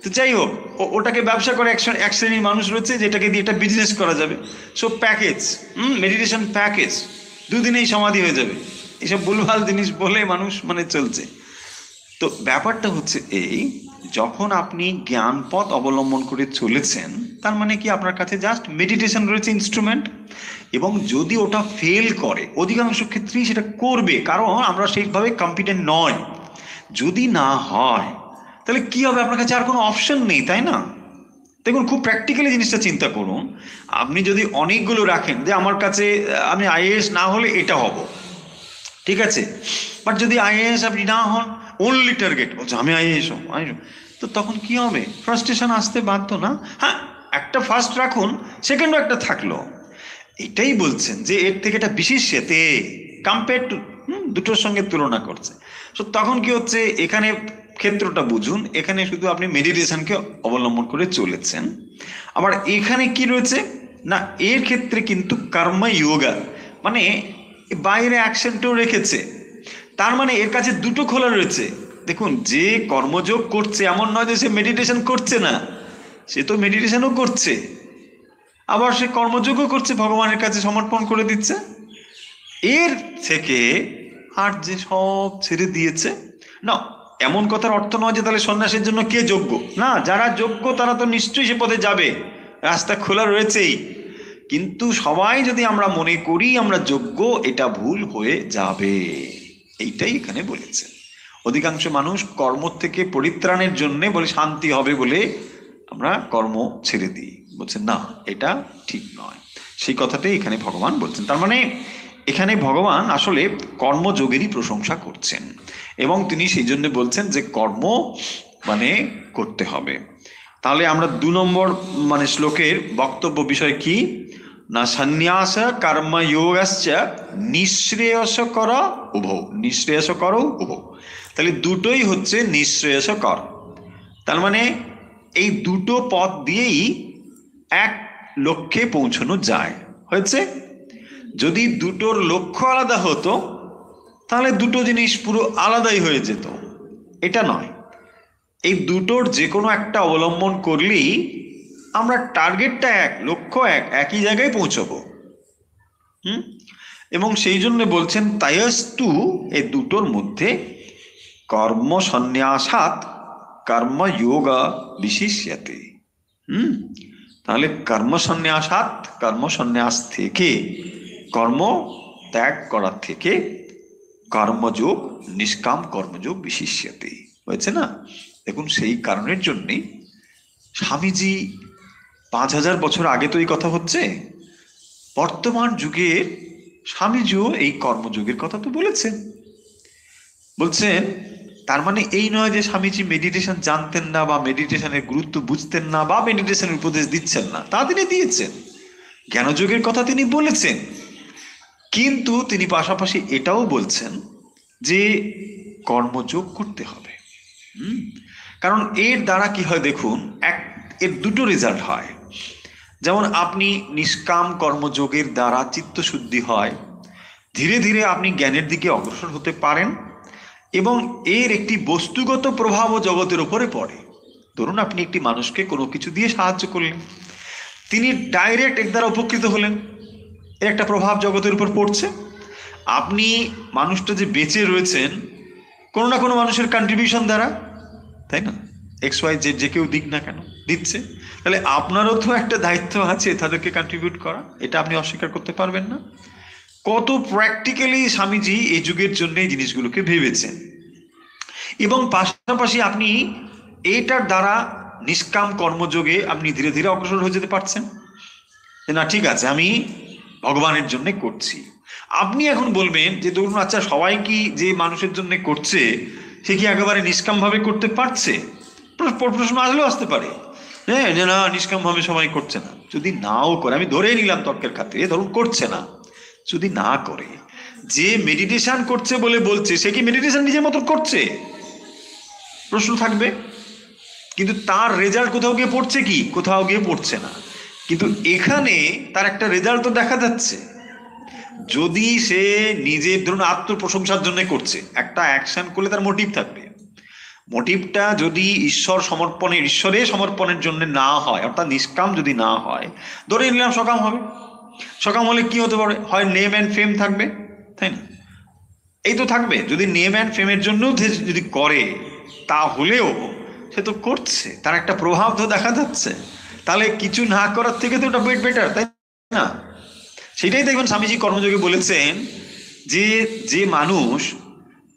তো যাই হোক, ওটাকে ব্যবসা করে এক শ্রেণীর মানুষ রয়েছে যেটাকে দিয়ে একটা বিজনেস করা যাবে। সো প্যাকেজ, মেডিটেশন প্যাকেজ, দুদিনেই সমাধি হয়ে যাবে, এসব ভুলভাল জিনিস বলে মানুষ মানে চলছে। তো ব্যাপারটা হচ্ছে এই, যখন আপনি জ্ঞান পথ অবলম্বন করে চলেছেন তার মানে কি আপনার কাছে জাস্ট মেডিটেশন রয়েছে ইনস্ট্রুমেন্ট, এবং যদি ওটা ফেল করে, অধিকাংশ ক্ষেত্রেই সেটা করবে কারণ আমরা সেইভাবে কম্পিটেন্ট নয়, যদি না হয় তাহলে কি হবে, আপনার কাছে আর কোনো অপশন নেই, তাই না? দেখুন খুব প্র্যাকটিক্যালি জিনিসটা চিন্তা করুন। আপনি যদি অনেকগুলো রাখেন যে আমার কাছে আমি আইএএস না হলে এটা হব, ঠিক আছে, বাট যদি আইএএস আপনি না হন, অনলি টার্গেট বলছে আমি আইএএস হব, তো তখন কি হবে? ফ্রাস্ট্রেশন আসতে বাধ্য না? হ্যাঁ, একটা ফার্স্ট রাখুন, সেকেন্ডও একটা থাকলো, এটাই বলছেন যে এর থেকে এটা বিশেষ সেতে কম্পেয়ার টু, দুটোর সঙ্গে তুলনা করছে। তো তখন কি হচ্ছে, এখানে ক্ষেত্রটা বুঝুন, এখানে শুধু আপনি মেডিটেশনকে অবলম্বন করে চলেছেন। আবার এখানে কি রয়েছে না, এর ক্ষেত্রে কিন্তু কর্ম যোগা মানে বাইরে অ্যাকশনটাও রেখেছে, তার মানে এর কাছে দুটো খোলা রয়েছে। দেখুন যে কর্মযোগ করছে এমন নয় যে সে মেডিটেশন করছে না, সে তো মেডিটেশনও করছে, আবার সে কর্মযোগও করছে, ভগবানের কাছে সমর্পণ করে দিচ্ছে। এর থেকে আর যে সব ছেড়ে দিয়েছে না, এমন কথার অর্থ নয় যে তাহলে সন্ন্যাসের জন্য কে যোগ্য, না, যারা যোগ্য তারা তো নিশ্চয়ই সে পথে যাবে, রাস্তা খোলা রয়েছেই। কিন্তু সবাই যদি আমরা মনে করি আমরা যোগ্য, এটা ভুল হয়ে যাবে, এইটাই এখানে বলেছে। অধিকাংশ মানুষ কর্ম থেকে পরিত্রাণের জন্য বলে শান্তি হবে বলে আমরা কর্ম ছেড়ে দিই, বলছেন না এটা ঠিক নয়, সেই কথাটাই এখানে ভগবান বলছেন। তার মানে এখানে ভগবান আসলে কর্মযোগেরই প্রশংসা করছেন, এবং তিনি সেই জন্য বলছেন যে কর্ম মানে করতে হবে। তাহলে আমরা 2 নম্বর মানে শ্লোকের বক্তব্য বিষয় কি না, সন্ন্যাস কর্মযোগশ্চ নিঃশ্রেয়সকর উভৌ, নিঃশ্রেয়সকর উভৌ, তাহলে দুটোই হচ্ছে নিঃশ্রেয়সকর। তার মানে এই দুটো পথ দিয়েই এক লক্ষ্যে পৌঁছানো যায়। হয়েছে? যদি দুটোর লক্ষ্য আলাদা হতো তাহলে দুটো জিনিস পুরো আলাদাই হয়ে যেত, এটা নয়। এই দুটোর যে কোনো একটা অবলম্বন করলেই আমরা টার্গেটটা এক, লক্ষ্য এক, একই জায়গায় পৌঁছবো। এবং সেই জন্য বলছেন তায়স্তু, এই দুটোর মধ্যে কর্ম সন্ন্যাসাৎ কর্মযোগ বিশিষ্যতে। তাহলে কর্মসন্ন্যাসাৎ, কর্মসন্ন্যাস থেকে, কর্ম ত্যাগ করার থেকে কর্মযোগ, নিষ্কাম কর্মযোগ বিশিষ্যতে, হয়েছে না? দেখুন সেই কারণের জন্যেই স্বামীজি 5000 বছর আগে তো এই কথা হচ্ছে, বর্তমান যুগের স্বামীজিও এই কর্মযোগের কথা তো বলেছেন। বলছেন তার মানে এই নয় যে স্বামীজি মেডিটেশন জানতেন না বা মেডিটেশনের গুরুত্ব বুঝতেন না বা মেডিটেশনের উপদেশ দিচ্ছেন না, তা তিনি দিয়েছেন, জ্ঞানযোগের কথা তিনি বলেছেন, কিন্তু তিনি পাশাপাশি এটাও বলছেন যে কর্মযোগ করতে হবে। কারণ এর দ্বারা কি হয় দেখুন, এর দুটো রেজাল্ট হয়। যেমন আপনি নিষ্কাম কর্মযোগের দ্বারা চিত্তশুদ্ধি হয়, ধীরে ধীরে আপনি জ্ঞানের দিকে অগ্রসর হতে পারেন, এবং এর একটি বস্তুগত প্রভাবও জগতের উপরে পড়ে। ধরুন আপনি একটি মানুষকে কোনো কিছু দিয়ে সাহায্য করলেন, তিনি ডাইরেক্ট এর দ্বারা উপকৃত হলেন, এর একটা প্রভাব জগতের উপর পড়ছে। আপনি মানুষটা যে বেঁচে রয়েছেন কোনো না কোনো মানুষের কন্ট্রিবিউশন দ্বারা, তাই না? XY যে কেউ দিক না কেন দিচ্ছে, তাহলে আপনারও তো একটা দায়িত্ব আছে তাদেরকে কন্ট্রিবিউট করা, এটা আপনি অস্বীকার করতে পারবেন না। কত প্র্যাকটিক্যালি স্বামীজি এই যুগের জন্য এই জিনিসগুলোকে ভেবেছেন, এবং পাশাপাশি আপনি এটার দ্বারা নিষ্কাম কর্মযোগে আপনি ধীরে ধীরে অগ্রসর হয়ে যেতে পারছেন। না ঠিক আছে, আমি ভগবানের জন্য করছি। আপনি এখন বলবেন যে ধরুন আচ্ছা সবাই কি যে মানুষের জন্য করছে সে কি একেবারে নিষ্কাম ভাবে করতে পারছে? প্রশ্ন আসলেও আসতে পারে, হ্যাঁ, যে না নিষ্কাম ভাবে সবাই করছে না। যদি নাও করে, আমি ধরে নিলাম তর্কের খাতিরে ধরুন করছে না, যদি না করে, যে মেডিটেশন করছে বলে বলছে সে কি মেডিটেশন নিজের মতো করছে? প্রশ্ন থাকবে। কিন্তু তার রেজাল্ট কোথাও গিয়ে পড়ছে কি? কোথাও গিয়ে পড়ছে না। কিন্তু এখানে তার একটা রেজাল্ট তো দেখা যাচ্ছে। যদি সে নিজের ধরুন আত্মপ্রশংসার জন্য করছে, একটা অ্যাকশন করলে তার মোটিভ থাকবে। মোটিভটা যদি ঈশ্বরে সমর্পণের জন্য না হয়, অর্থাৎ নিষ্কাম যদি না হয়, ধরে নিলাম সকাম হবে। সকাম হলে কি হতে পারে? হয় নেম অ্যান্ড ফেম থাকবে, তাই না? এই তো থাকবে। যদি নেম অ্যান্ড ফেমের জন্য যদি করে, তাহলেও সে তো করছে, তার একটা প্রভাব তো দেখা যাচ্ছে। তাহলে কিছু না করার থেকে তো ওটা বেটার, তাই না? সেটাই দেখবেন স্বামীজি কর্মযোগে বলেছেন যে যে মানুষ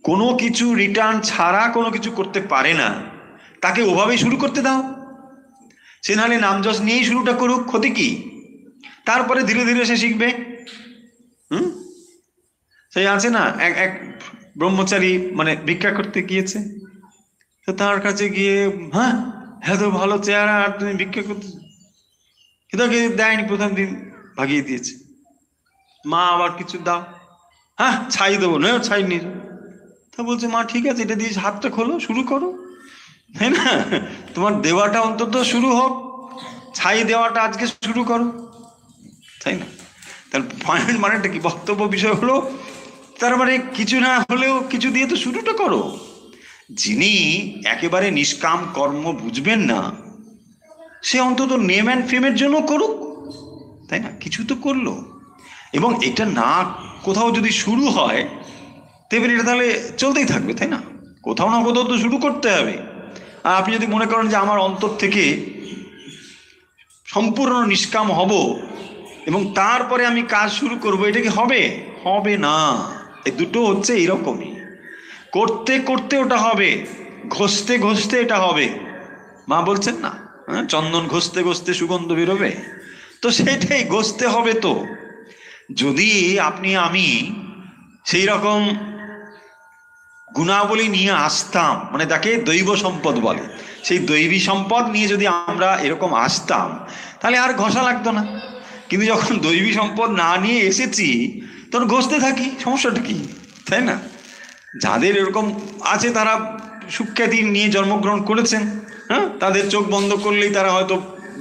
কোনো কিছু রিটার্ন ছাড়া কোনো কিছু করতে পারে না, তাকে ওভাবেই শুরু করতে দাও। সে নাহলে নাম যশ নিয়েই শুরুটা করুক, ক্ষতি কি? তারপরে ধীরে ধীরে সে শিখবে। হুম, সেই আছে না এক এক ব্রহ্মচারী মানে ভিক্ষা করতে গিয়েছে, তো তার কাছে গিয়ে, হ্যাঁ এত ভালো চেহারা আর তুমি ভিক্ষা করতে, কিন্তু দেয়নি, প্রথম দিন ভাগিয়ে দিয়েছে। মা আবার কিছু দাও, হ্যাঁ ছাই দেবো না, ছাই নিয়ে যাও। তা বলছে মা ঠিক আছে, এটা দিয়ে হাতটা খোলো, শুরু করো, তাই না? তোমার দেওয়াটা অন্তত শুরু হোক, ছাই দেওয়াটা আজকে শুরু করো, তাই না? তার পয়েন্ট মানেটা কি, বক্তব্য বিষয় হলো তার মানে কিছু না হলেও কিছু দিয়ে তো শুরুটা করো। যিনি একেবারে নিষ্কাম কর্ম বুঝবেন না, সে অন্তত নেম অ্যান্ড ফেমের জন্য করুক, তাই না? কিছু তো করলো। এবং এটা না কোথাও যদি শুরু হয়, তেমনি এটা তাহলে চলতেই থাকবে, তাই না? কোথাও না কোথাও তো শুরু করতে হবে। আর আপনি যদি মনে করেন যে আমার অন্তর থেকে সম্পূর্ণ নিষ্কাম হব এবং তারপরে আমি কাজ শুরু করব, এটা কি হবে? হবে না। এই দুটো হচ্ছে এইরকমই, করতে করতে ওটা হবে, ঘষতে ঘষতে এটা হবে। মা বলছেন না, হ্যাঁ, চন্দন ঘষতে ঘষতে সুগন্ধ বেরোবে। তো সেটাই ঘষতে হবে। তো যদি আপনি আমি সেই রকম গুণাবলী নিয়ে আসতাম, মানে তাকে দৈব সম্পদ বলে, সেই দৈবী সম্পদ নিয়ে যদি আমরা এরকম আসতাম, তাহলে আর ঘষা লাগতো না। কিন্তু যখন দৈবী সম্পদ না নিয়ে এসেছি, তখন ঘষতে থাকি, সমস্যাটা কি, তাই না? যাদের এরকম আছে তারা সুখ্যাতি নিয়ে জন্মগ্রহণ করেছেন, হ্যাঁ, তাদের চোখ বন্ধ করলেই তারা হয়তো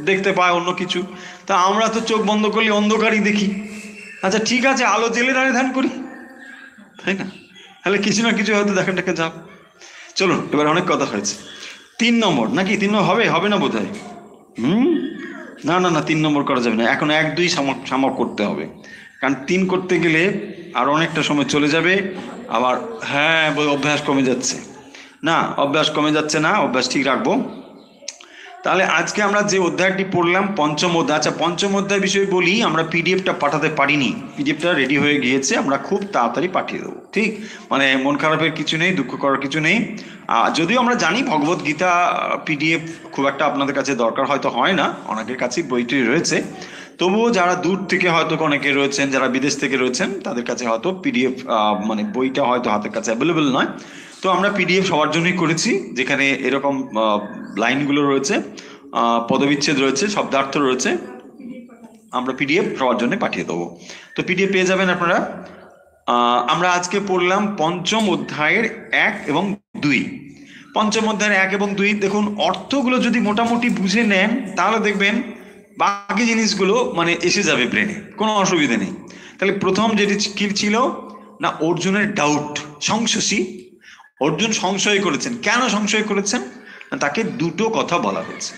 দেখতে পায় অন্য কিছু। তা আমরা তো চোখ বন্ধ করলে অন্ধকারই দেখি। আচ্ছা ঠিক আছে, আলো জেলে দাঁড়িয়ে ধ্যান করি, তাই না? তাহলে কিছু না কিছু হয়তো দেখা যাক। চলুন, এবার অনেক কথা হয়েছে। 3 নম্বর নাকি 3 নম্বর হবে? হবে না বোধ হয়। না না না, 3 নম্বর করা যাবে না, এখন 1 2 সামক করতে হবে। কারণ 3 করতে গেলে আর অনেকটা সময় চলে যাবে। আবার হ্যাঁ, অভ্যাস কমে যাচ্ছে না, অভ্যাস কমে যাচ্ছে না, অভ্যাস ঠিক রাখবো। তাহলে আজকে আমরা যে অধ্যায়টি পড়লাম, পঞ্চম অধ্যায়। আচ্ছা, পঞ্চম অধ্যায় বিষয়ে বলি, আমরা পিডিএফটা পাঠাতে পারিনি, পিডিএফটা রেডি হয়ে গিয়েছে, আমরা খুব তাড়াতাড়ি পাঠিয়ে দেবো, ঠিক? মানে মন খারাপের কিছু নেই, দুঃখ করার কিছু নেই। যদিও আমরা জানি ভগবদ গীতা পিডিএফ খুব একটা আপনাদের কাছে দরকার হয়তো হয় না, অনেকের কাছেই বইটি রয়েছে। তবুও যারা দূর থেকে হয়তো অনেকে রয়েছেন, যারা বিদেশ থেকে রয়েছেন, তাদের কাছে হয়তো পিডিএফ মানে বইটা হয়তো হাতের কাছে অ্যাভেলেবেল নয়। তো আমরা পিডিএফ সবার জন্যই করেছি, যেখানে এরকম লাইনগুলো রয়েছে, পদবিচ্ছেদ রয়েছে, শব্দার্থ রয়েছে, আমরা পিডিএফ সবার জন্য পাঠিয়ে দেবো। তো পিডিএফ পেয়ে যাবেন আপনারা। আমরা আজকে পড়লাম পঞ্চম অধ্যায়ের 1 এবং 2। পঞ্চম অধ্যায়ের 1 এবং 2 দেখুন, অর্থগুলো যদি মোটামুটি বুঝে নেন, তাহলে দেখবেন বাকি জিনিসগুলো মানে এসে যাবে ব্রেনে, কোনো অসুবিধা নেই। তাহলে প্রথম যেটি কি ছিল না, অর্জুনের ডাউট, সংশয়ী। অর্জুন সংশয় করেছেন। কেন সংশয় করেছেন? তাকে দুটো কথা বলা হয়েছে।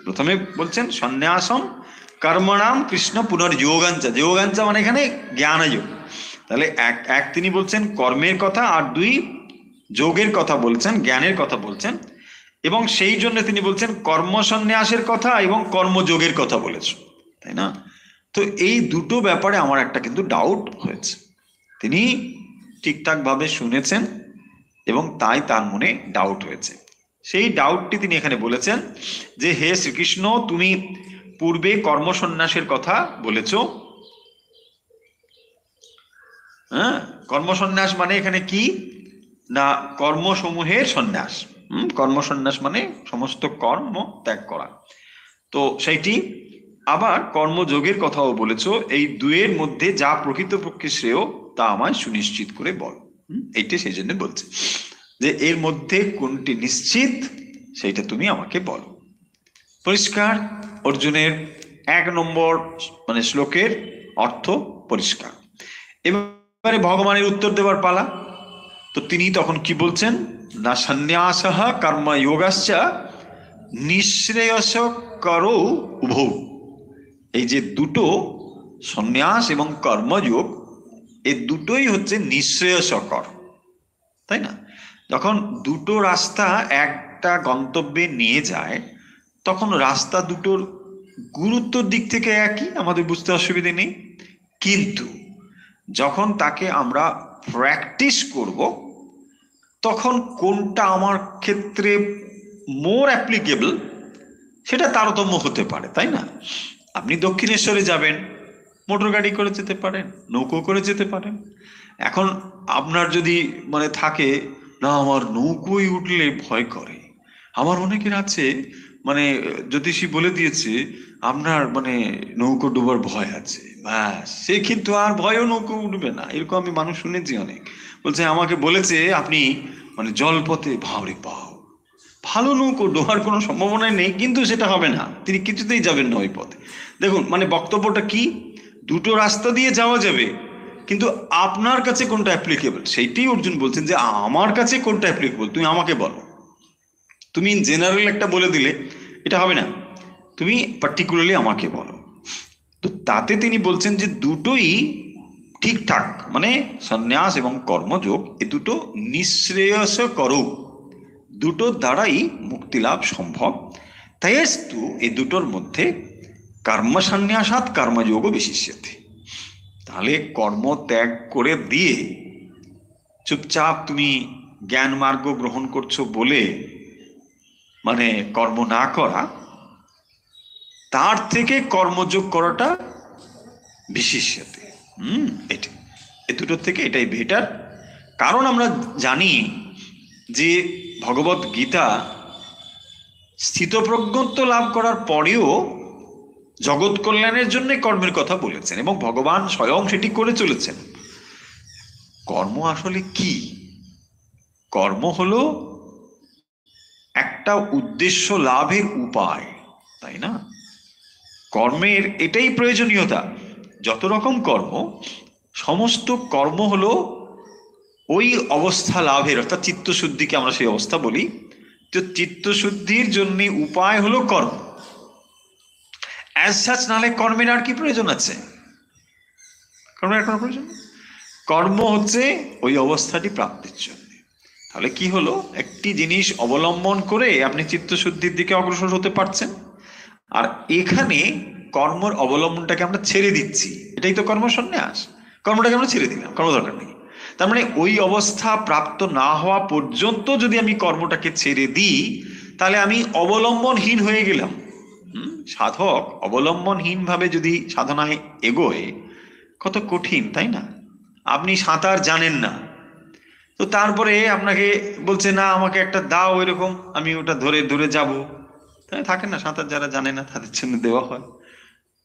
প্রথমে বলছেন সন্ন্যাসম কর্মণাম কৃষ্ণ পুনর্যোগাঞ্চা, যোগাঞ্চা মানে এখানে জ্ঞানযোগ। তাহলে এক তিনি বলছেন কর্মের কথা, আর 2 যোগের কথা বলছেন, জ্ঞানের কথা বলছেন। এবং সেই জন্য তিনি বলছেন কর্মসন্ন্যাসের কথা এবং কর্মযোগের কথা বলেছেন, তাই না? তো এই দুটো ব্যাপারে আমার একটা কিন্তু ডাউট হয়েছে। তিনি ঠিকঠাক ভাবে শুনেছেন এবং তাই তার মনে ডাউট হয়েছে। সেই ডাউটটি তিনি এখানে বলেছেন যে হে শ্রীকৃষ্ণ, তুমি পূর্বে কর্মসন্ন্যাসের কথা বলেছ, হ্যাঁ, কর্মসন্ন্যাস মানে এখানে কি না, কর্মসমূহের সন্ন্যাস। কর্মসন্ন্যাস মানে সমস্ত কর্ম ত্যাগ করা। তো সেইটি আবার কর্মযোগের কথাও বলেছো, এই দুয়ের মধ্যে যা প্রকৃতপক্ষে শ্রেয় তা আমায় সুনিশ্চিত করে বল। এইটা সেই জন্য বলছে যে এর মধ্যে কোনটি নিশ্চিত সেইটা তুমি আমাকে বলো। পরিষ্কার, অর্জুনের 1 নম্বর মানে শ্লোকের অর্থ পরিষ্কার। এবারে ভগবানের উত্তর দেওয়ার পালা। তো তিনি তখন কি বলছেন না, সন্ন্যাসঃ কর্মযোগশ্চ নিঃশ্রেয়স করো উভৌ। এই যে দুটো সন্ন্যাস এবং কর্মযোগ, এই দুটোই হচ্ছে নিঃশ্রেয়সকর, তাই না? যখন দুটো রাস্তা একটা গন্তব্যে নিয়ে যায়, তখন রাস্তা দুটোর গুরুত্বর দিক থেকে একই, আমাদের বুঝতে অসুবিধে নেই। কিন্তু যখন তাকে আমরা প্র্যাকটিস করব, তখন কোনটা আমার ক্ষেত্রে মোর অ্যাপ্লিকেবল সেটা তারতম্য হতে পারে, তাই না? আপনি দক্ষিণেশ্বরে যাবেন, মোটর গাড়ি করে যেতে পারেন, নৌকো করে যেতে পারেন। এখন আপনার যদি মানে থাকে না আমার নৌকোয় উঠলে ভয় করে, আমার অনেকের আছে মানে জ্যোতিষী বলে দিয়েছে আপনার মানে নৌকো ডুবার ভয় আছে, ব্যাস সে কিন্তু আর ভয়ও নৌকো উঠবে না। এরকম আমি মানুষ শুনেছি অনেক, বলছে আমাকে বলেছে আপনি মানে জলপথে ভাবরে পাও, ভালো নৌকো ডোবার কোনো সম্ভাবনাই নেই, কিন্তু সেটা হবে না, তিনি কিছুতেই যাবেন না ওই পথে। দেখুন মানে বক্তব্যটা কি, দুটো রাস্তা দিয়ে যাওয়া যাবে, কিন্তু আপনার কাছে কোনটা অ্যাপ্লিকেবল সেইটাই অর্জুন বলছেন যে আমার কাছে কোনটা অ্যাপ্লিকেবল তুমি আমাকে বলো। তুমি জেনারেল একটা বলে দিলে এটা হবে না, তুমি পার্টিকুলারলি আমাকে বলো। তো তাতে তিনি বলছেন যে দুটোই ঠিকঠাক, মানে সন্ন্যাস এবং কর্মযোগ এ দুটো নিঃশ্রেয়স করো, দুটো দ্বারাই মুক্তি লাভ সম্ভব। তাইস্তু এই দুটোর মধ্যে কর্মসন্ন্যাসাৎ কর্মযোগ বিশিষ্যতে। তাহলে কর্ম ত্যাগ করে দিয়ে চুপচাপ তুমি জ্ঞান মার্গ গ্রহণ করছো বলে মানে কর্ম না করা, তার থেকে কর্মযোগ করাটা বিশিষ্যতে। এটা এ দুটোর থেকে এটাই বেটার। কারণ আমরা জানি যে ভগবত গীতা স্থিতপ্রজ্ঞত্ব লাভ করার পরেও জগৎ কল্যাণের জন্য কর্মের কথা বলেছেন, এবং ভগবান স্বয়ং সেটি করে চলেছেন। কর্ম আসলে কি? কর্ম হলো একটা উদ্দেশ্য লাভের উপায়, তাই না? কর্মের এটাই প্রয়োজনীয়তা। যত রকম কর্ম, সমস্ত কর্ম হলো ওই অবস্থা লাভের, অর্থাৎ চিত্তশুদ্ধিকে আমরা সেই অবস্থা বলি। তো চিত্তশুদ্ধির জন্য উপায় হলো কর্ম। অ্যাজ সাচ নাহলে কর্মের আর কি প্রয়োজন আছে? কর্মের কোনো প্রয়োজন? কর্ম হচ্ছে ওই অবস্থাটি প্রাপ্তির জন্য। তাহলে কি হলো, একটি জিনিস অবলম্বন করে আপনি চিত্তশুদ্ধির দিকে অগ্রসর হতে পারছেন, আর এখানে কর্মর অবলম্বনটাকে আমরা ছেড়ে দিচ্ছি, এটাই তো কর্মসন্ন্যাস। কর্মটাকে আমরা ছেড়ে দিলাম, কর্ম দরকার নেই। তার মানে ওই অবস্থা প্রাপ্ত না হওয়া পর্যন্ত যদি আমি কর্মটাকে ছেড়ে দিই, তাহলে আমি অবলম্বনহীন হয়ে গেলাম। সাধক অবলম্বনহীন ভাবে যদি সাধনায় এগোয়, কত কঠিন, তাই না? আপনি সাঁতার জানেন না, তো তারপরে আপনাকে বলছে না আমাকে একটা দাও এরকম, আমি ওটা ধরে ধরে যাবো। তাই থাকে না, সাঁতার যারা জানে না তাদের জন্য দেওয়া হয়।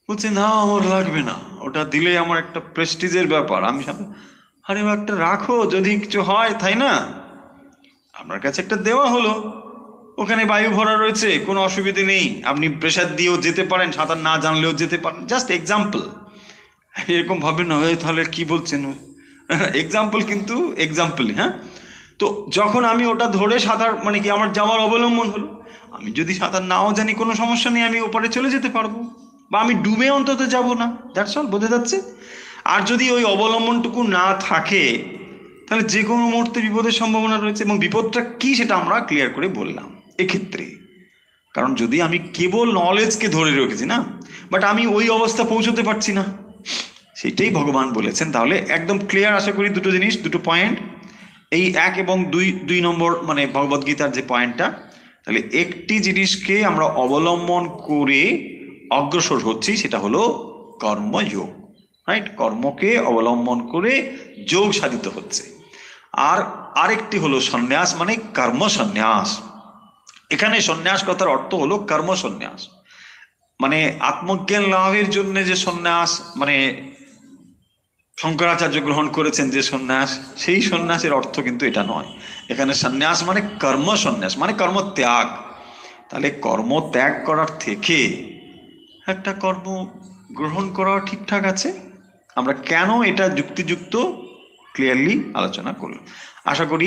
বলছে না আমার লাগবে না, ওটা দিলে আমার একটা প্রেস্টিজের ব্যাপার, আমি সাঁতার। আরে একটা রাখো, যদি কিছু হয়, তাই না? আপনার কাছে একটা দেওয়া হলো, ওখানে বায়ু ভরা রয়েছে, কোনো অসুবিধে নেই, আপনি প্রেসার দিয়েও যেতে পারেন, সাঁতার না জানলেও যেতে পারেন। Just example. এরকম ভাবে না তাহলে কি বলছেন, এক্সাম্পল কিন্তু এক্সাম্পল। হ্যাঁ, তো যখন আমি ওটা ধরে সাঁতার মানে কি আমার যাওয়ার অবলম্বন হলো, আমি যদি সাঁতার নাও জানি কোনো সমস্যা নেই, আমি ওপারে চলে যেতে পারবো, বা আমি ডুবে অন্তত যাব না। দ্যাটস অল, বোঝা যাচ্ছে? আর যদি ওই অবলম্বনটুকু না থাকে, তাহলে যে কোনো মুহূর্তে বিপদের সম্ভাবনা রয়েছে, এবং বিপদটা কি সেটা আমরা ক্লিয়ার করে বললাম এক্ষেত্রে। কারণ যদি আমি কেবল নলেজকে ধরে রেখেছি না, বাট আমি ওই অবস্থা পৌঁছতে পারছি না, সেটাই ভগবান বলেছেন। তাহলে একদম ক্লিয়ার আশা করি দুটো জিনিস, দুটো পয়েন্ট, এই 1 এবং 2 নম্বর মানে ভগবদ্গীতার যে পয়েন্টটা। তাহলে একটি জিনিসকে আমরা অবলম্বন করে অগ্রসর হচ্ছি, সেটা হলো কর্মযোগ। রাইট? কর্মকে অবলম্বন করে যোগ সাধিত হচ্ছে। আর আরেকটি হলো সন্ন্যাস, মানে কর্ম সন্ন্যাস। এখানে সন্ন্যাস কথার অর্থ হলো কর্ম সন্ন্যাস, মানে আত্মজ্ঞান লাভের জন্য যে সন্ন্যাস, মানে শঙ্করাচার্য গ্রহণ করেছেন যে সন্ন্যাস, সেই সন্ন্যাসের অর্থ কিন্তু এটা নয়। এখানে সন্ন্যাস মানে কর্ম সন্ন্যাস, মানে কর্ম ত্যাগ। তাহলে কর্ম ত্যাগ করার থেকে একটা কর্ম গ্রহণ করা ঠিকঠাক আছে। আমরা কেন এটা যুক্তিযুক্ত ক্লিয়ারলি আলোচনা করলাম। আশা করি